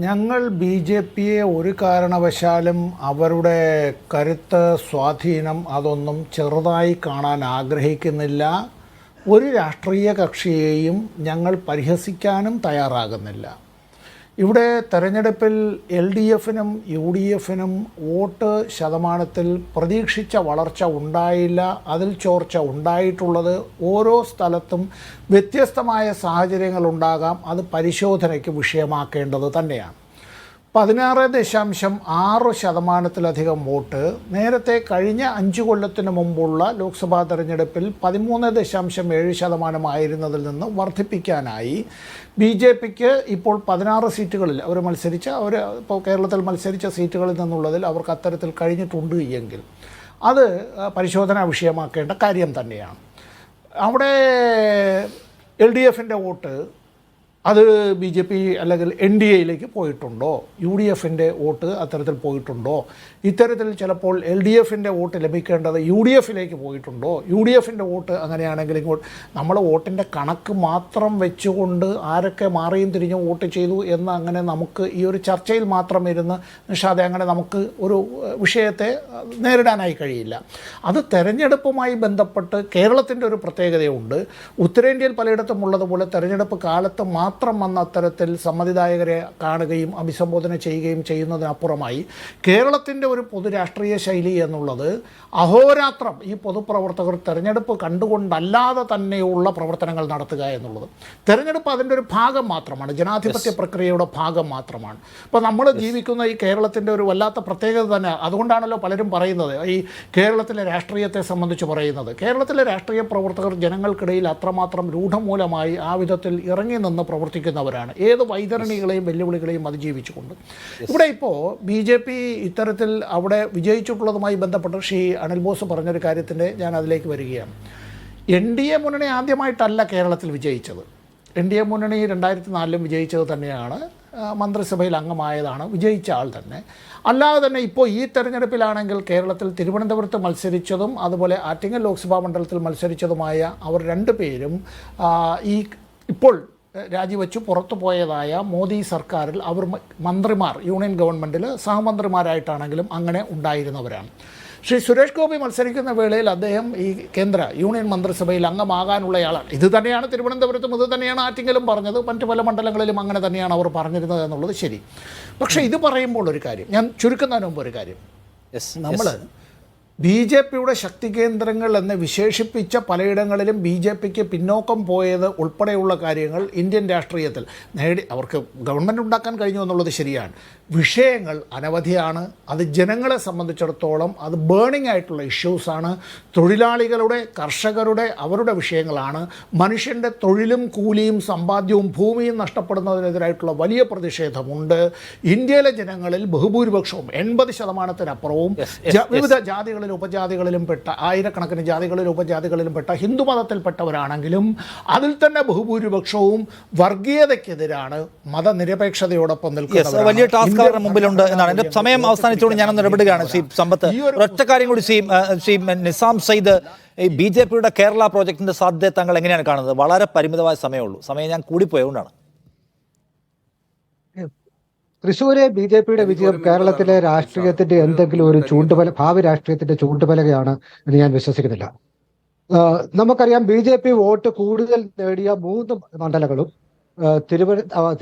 ഞങ്ങൾ BJP-യെ ഒരു കാരണവശാലും അവരുടെ കരുത്ത്, സ്വാധീനം അതൊന്നും ചെറുതായി കാണാൻ ആഗ്രഹിക്കുന്നില്ല. ഒരു രാഷ്ട്രീയ കക്ഷിയെയും ഞങ്ങൾ പരിഹസിക്കാനും തയ്യാറാകുന്നില്ല. ഇവിടെ തെരഞ്ഞെടുപ്പിൽ LDF-നും UDF-നും വോട്ട് ശതമാനത്തിൽ പ്രതീക്ഷിച്ച വളർച്ച ഉണ്ടായില്ല. അതിൽ ചോർച്ച ഉണ്ടായിട്ടുള്ളത് ഓരോ സ്ഥലത്തും വ്യത്യസ്തമായ സാഹചര്യങ്ങളുണ്ടാകാം. അത് പരിശോധനയ്ക്ക് വിഷയമാക്കേണ്ടത് തന്നെയാണ്. 16.6% വോട്ട് നേരത്തെ കഴിഞ്ഞ 5 കൊല്ലത്തിന് മുമ്പുള്ള ലോക്സഭാ തെരഞ്ഞെടുപ്പിൽ 13.7% ആയിരുന്നതിൽ നിന്ന് വർദ്ധിപ്പിക്കാനായി BJP-ക്ക് ഇപ്പോൾ 16 സീറ്റുകളിൽ ഇപ്പോൾ കേരളത്തിൽ മത്സരിച്ച സീറ്റുകളിൽ നിന്നുള്ളതിൽ അവർക്ക് അത്തരത്തിൽ കഴിഞ്ഞിട്ടുണ്ട് എങ്കിൽ അത് പരിശോധനാ വിഷയമാക്കേണ്ട കാര്യം തന്നെയാണ്. അവിടെ LDF-ൻ്റെ വോട്ട് അത് BJP അല്ലെങ്കിൽ NDA-യിലേക്ക് പോയിട്ടുണ്ടോ? UDF-ൻ്റെ വോട്ട് അത്തരത്തിൽ പോയിട്ടുണ്ടോ? ഇത്തരത്തിൽ ചിലപ്പോൾ LDF-ൻ്റെ വോട്ട് ലഭിക്കേണ്ടത് UDF-ലേക്ക് പോയിട്ടുണ്ടോ? UDF-ൻ്റെ വോട്ട് അങ്ങനെയാണെങ്കിൽ ഇങ്ങോട്ട് നമ്മൾ വോട്ടിൻ്റെ കണക്ക് മാത്രം വെച്ചുകൊണ്ട് ആരൊക്കെ മാറിയും തിരിഞ്ഞും വോട്ട് ചെയ്തു എന്ന് അങ്ങനെ നമുക്ക് ഈ ഒരു ചർച്ചയിൽ മാത്രം ഇരുന്ന് നിഷാദെ അങ്ങനെ നമുക്ക് ഒരു വിഷയത്തെ നേരിടാനായി കഴിയില്ല. അത് തെരഞ്ഞെടുപ്പുമായി ബന്ധപ്പെട്ട് കേരളത്തിൻ്റെ ഒരു പ്രത്യേകതയുണ്ട്. ഉത്തരേന്ത്യയിൽ പലയിടത്തും ഉള്ളതുപോലെ തെരഞ്ഞെടുപ്പ് കാലത്ത് മാത്രം വന്ന അത്തരത്തിൽ സമ്മതിദായകരെ കാണുകയും അഭിസംബോധന ചെയ്യുകയും ചെയ്യുന്നതിനപ്പുറമായി കേരളത്തിൻ്റെ ഒരു പൊതു രാഷ്ട്രീയ ശൈലി എന്നുള്ളത് അഹോരാത്രം ഈ പൊതുപ്രവർത്തകർ തെരഞ്ഞെടുപ്പ് കണ്ടുകൊണ്ടല്ലാതെ തന്നെയുള്ള പ്രവർത്തനങ്ങൾ നടത്തുക എന്നുള്ളത്. തെരഞ്ഞെടുപ്പ് അതിൻ്റെ ഒരു ഭാഗം മാത്രമാണ്, ജനാധിപത്യ പ്രക്രിയയുടെ ഭാഗം മാത്രമാണ്. ഇപ്പോൾ നമ്മൾ ജീവിക്കുന്ന ഈ കേരളത്തിൻ്റെ ഒരു വല്ലാത്ത പ്രത്യേകത തന്നെ, അതുകൊണ്ടാണല്ലോ പലരും പറയുന്നത് ഈ കേരളത്തിലെ രാഷ്ട്രീയത്തെ സംബന്ധിച്ച് പറയുന്നത്. കേരളത്തിലെ രാഷ്ട്രീയ പ്രവർത്തകർ ജനങ്ങൾക്കിടയിൽ അത്രമാത്രം രൂഢമൂലമായി ആ വിധത്തിൽ ഇറങ്ങി നിന്ന് പ്രവർത്തിക്കുന്നവരാണ്, ഏത് വൈതരണികളെയും വെല്ലുവിളികളെയും അതിജീവിച്ചുകൊണ്ട്. ഇവിടെ ഇപ്പോൾ BJP ഇത്തരത്തിൽ അവിടെ വിജയിച്ചിട്ടുള്ളതുമായി ബന്ധപ്പെട്ട് ശ്രീ അനിൽ ബോസ് പറഞ്ഞൊരു കാര്യത്തിൻ്റെ ഞാൻ അതിലേക്ക് വരികയാണ്. NDA മുന്നണി ആദ്യമായിട്ടല്ല കേരളത്തിൽ വിജയിച്ചത്. NDA മുന്നണി 2004 വിജയിച്ചത് തന്നെയാണ്, മന്ത്രിസഭയിൽ അംഗമായതാണ്, വിജയിച്ച ആൾ തന്നെ. അല്ലാതെ തന്നെ ഇപ്പോൾ ഈ തെരഞ്ഞെടുപ്പിലാണെങ്കിൽ കേരളത്തിൽ തിരുവനന്തപുരത്ത് മത്സരിച്ചതും അതുപോലെ ആറ്റിങ്ങൽ ലോക്സഭാ മണ്ഡലത്തിൽ മത്സരിച്ചതുമായ അവർ രണ്ടുപേരും ഈ ഇപ്പോൾ രാജിവെച്ച് പുറത്തു പോയതായ മോദി സർക്കാരിൽ അവർ മന്ത്രിമാർ, യൂണിയൻ ഗവൺമെൻറ്റിൽ സഹമന്ത്രിമാരായിട്ടാണെങ്കിലും അങ്ങനെ ഉണ്ടായിരുന്നവരാണ്. ശ്രീ സുരേഷ് ഗോപി മത്സരിക്കുന്ന വേളയിൽ അദ്ദേഹം ഈ കേന്ദ്ര യൂണിയൻ മന്ത്രിസഭയിൽ അംഗമാകാനുള്ളയാളാണ്. ഇത് തന്നെയാണ് തിരുവനന്തപുരത്തും ഇത് തന്നെയാണ് ആറ്റിങ്ങലും പറഞ്ഞത്, മറ്റു പല മണ്ഡലങ്ങളിലും അങ്ങനെ തന്നെയാണ് അവർ പറഞ്ഞിരുന്നത് എന്നുള്ളത് ശരി. പക്ഷേ ഇത് പറയുമ്പോൾ ഒരു കാര്യം, ഞാൻ ചുരുക്കുന്നതിന് മുമ്പ് ഒരു കാര്യം, നമ്മൾ BJPയുടെ ശക്തി കേന്ദ്രങ്ങൾ എന്ന് വിശേഷിപ്പിച്ച പലയിടങ്ങളിലും BJPക്ക് പിന്നോക്കം പോയത് ഉൾപ്പെടെയുള്ള കാര്യങ്ങൾ ഇന്ത്യൻ രാഷ്ട്രീയത്തിൽ അവർക്ക് ഗവൺമെൻറ് ഉണ്ടാക്കാൻ കഴിഞ്ഞു എന്നുള്ളത് ശരിയാണ്. വിഷയങ്ങൾ അനവധിയാണ്. അത് ജനങ്ങളെ സംബന്ധിച്ചിടത്തോളം അത് ബേണിംഗ് ആയിട്ടുള്ള ഇഷ്യൂസാണ്. തൊഴിലാളികളുടെ, കർഷകരുടെ, അവരുടെ വിഷയങ്ങളാണ്. മനുഷ്യൻ്റെ തൊഴിലും കൂലിയും സമ്പാദ്യവും ഭൂമിയും നഷ്ടപ്പെടുന്നതിനെതിരായിട്ടുള്ള വലിയ പ്രതിഷേധമുണ്ട്. ഇന്ത്യയിലെ ജനങ്ങളിൽ ബഹുഭൂരിപക്ഷവും 80%-അപ്പുറവും വിവിധ ജാതികളിലും ഉപജാതികളിലും പെട്ട, ആയിരക്കണക്കിന് ജാതികളിലും ഉപജാതികളിലും പെട്ട ഹിന്ദുമതത്തിൽപ്പെട്ടവരാണെങ്കിലും അതിൽ തന്നെ ബഹുഭൂരിപക്ഷവും വർഗീയതയ്ക്കെതിരാണ്, മതനിരപേക്ഷതയോടൊപ്പം നിൽക്കുന്നവരാണ്. വലിയ ടാസ്ക് അവരുടെ മുമ്പിലുണ്ട് എന്നാണ്. എൻ്റെ സമയം അവസാനിച്ചുകൊണ്ട് ഞാനൊന്ന് ഇടപെടുകയാണ്. ശ്രീ സമ്പത്ത്, ഒരൊറ്റ കാര്യം കൂടി ശ്രീ നിസാം സയ്യിദ്, ഈ BJPയുടെ കേരള പ്രോജക്റ്റിന്റെ സാധ്യത താങ്കൾ എങ്ങനെയാണ് കാണുന്നത്? വളരെ പരിമിതമായ സമയമുള്ളൂ, സമയം ഞാൻ കൂടിപ്പോയതുകൊണ്ടാണ്. തൃശ്ശൂരെ BJPയുടെ വിജയം കേരളത്തിലെ രാഷ്ട്രീയത്തിന്റെ എന്തെങ്കിലും ഒരു ഭാവി രാഷ്ട്രീയത്തിന്റെ ചൂണ്ടുപലകയാണ് എന്ന് ഞാൻ വിശ്വസിക്കുന്നില്ല. നമുക്കറിയാം BJP വോട്ട് കൂടുതൽ നേടിയ 3 മണ്ഡലങ്ങളും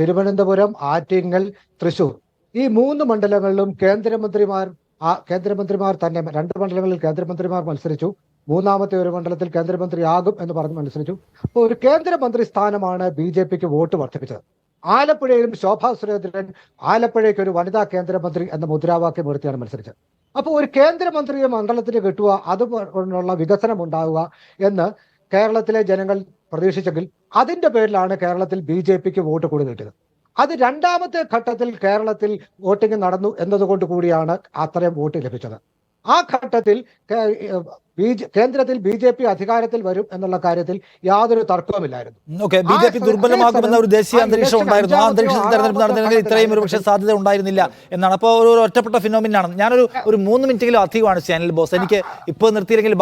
തിരുവനന്തപുരം, ആറ്റിങ്ങൽ, തൃശ്ശൂർ, ഈ 3 മണ്ഡലങ്ങളിലും കേന്ദ്രമന്ത്രിമാർ തന്നെ 2 മണ്ഡലങ്ങളിൽ കേന്ദ്രമന്ത്രിമാർ മത്സരിച്ചു. മൂന്നാമത്തെ ഒരു മണ്ഡലത്തിൽ കേന്ദ്രമന്ത്രിയാകും എന്ന് പറഞ്ഞ് മത്സരിച്ചു. അപ്പോൾ ഒരു കേന്ദ്രമന്ത്രി സ്ഥാനമാണ് BJPക്ക് വോട്ട് വർദ്ധിപ്പിച്ചത്. ആലപ്പുഴയിലും ശോഭാ സുരേന്ദ്രൻ ആലപ്പുഴയ്ക്ക് ഒരു വനിതാ കേന്ദ്രമന്ത്രി എന്ന മുദ്രാവാക്യം ഉയർത്തിയാണ് മത്സരിച്ചത്. അപ്പോൾ ഒരു കേന്ദ്രമന്ത്രിയെ മണ്ഡലത്തിന് കിട്ടുക, അതുകൊണ്ടുള്ള വികസനം ഉണ്ടാവുക എന്ന് കേരളത്തിലെ ജനങ്ങൾ പ്രതീക്ഷിച്ചെങ്കിൽ അതിന്റെ പേരിലാണ് കേരളത്തിൽ BJPക്ക് വോട്ട് കൂടുതൽ കിട്ടിയത്. അത് രണ്ടാമത്തെ ഘട്ടത്തിൽ കേരളത്തിൽ വോട്ടിംഗ് നടന്നു എന്നതുകൊണ്ട് കൂടിയാണ് അത്രയും വോട്ട് ലഭിച്ചത്. ആ ഘട്ടത്തിൽ കേന്ദ്രത്തിൽ BJP അധികാരത്തിൽ വരും എന്നുള്ള കാര്യത്തിൽ യാതൊരു തർക്കവുമില്ലായിരുന്നു. BJP ദുർബലമാകുമെന്ന ഒരു ദേശീയ അന്തരീക്ഷം ഉണ്ടായിരുന്നു. ആ അന്തരീക്ഷത്തിൽ തെരഞ്ഞെടുപ്പ് നടന്നില്ലെങ്കിൽ ഇത്രയും ഒരു പക്ഷേ സാധ്യത ഉണ്ടായിരുന്നില്ല എന്നാണ്. അപ്പോൾ ഒരു ഒറ്റപ്പെട്ട ഫിനോമിനാണ്. ഞാനൊരു 3 മിനിറ്റെങ്കിലും അധികമാണ് ശ്രീ അനിൽ ബോസ്. എനിക്ക് ഇപ്പോൾ നിർത്തിയില്ലെങ്കിൽ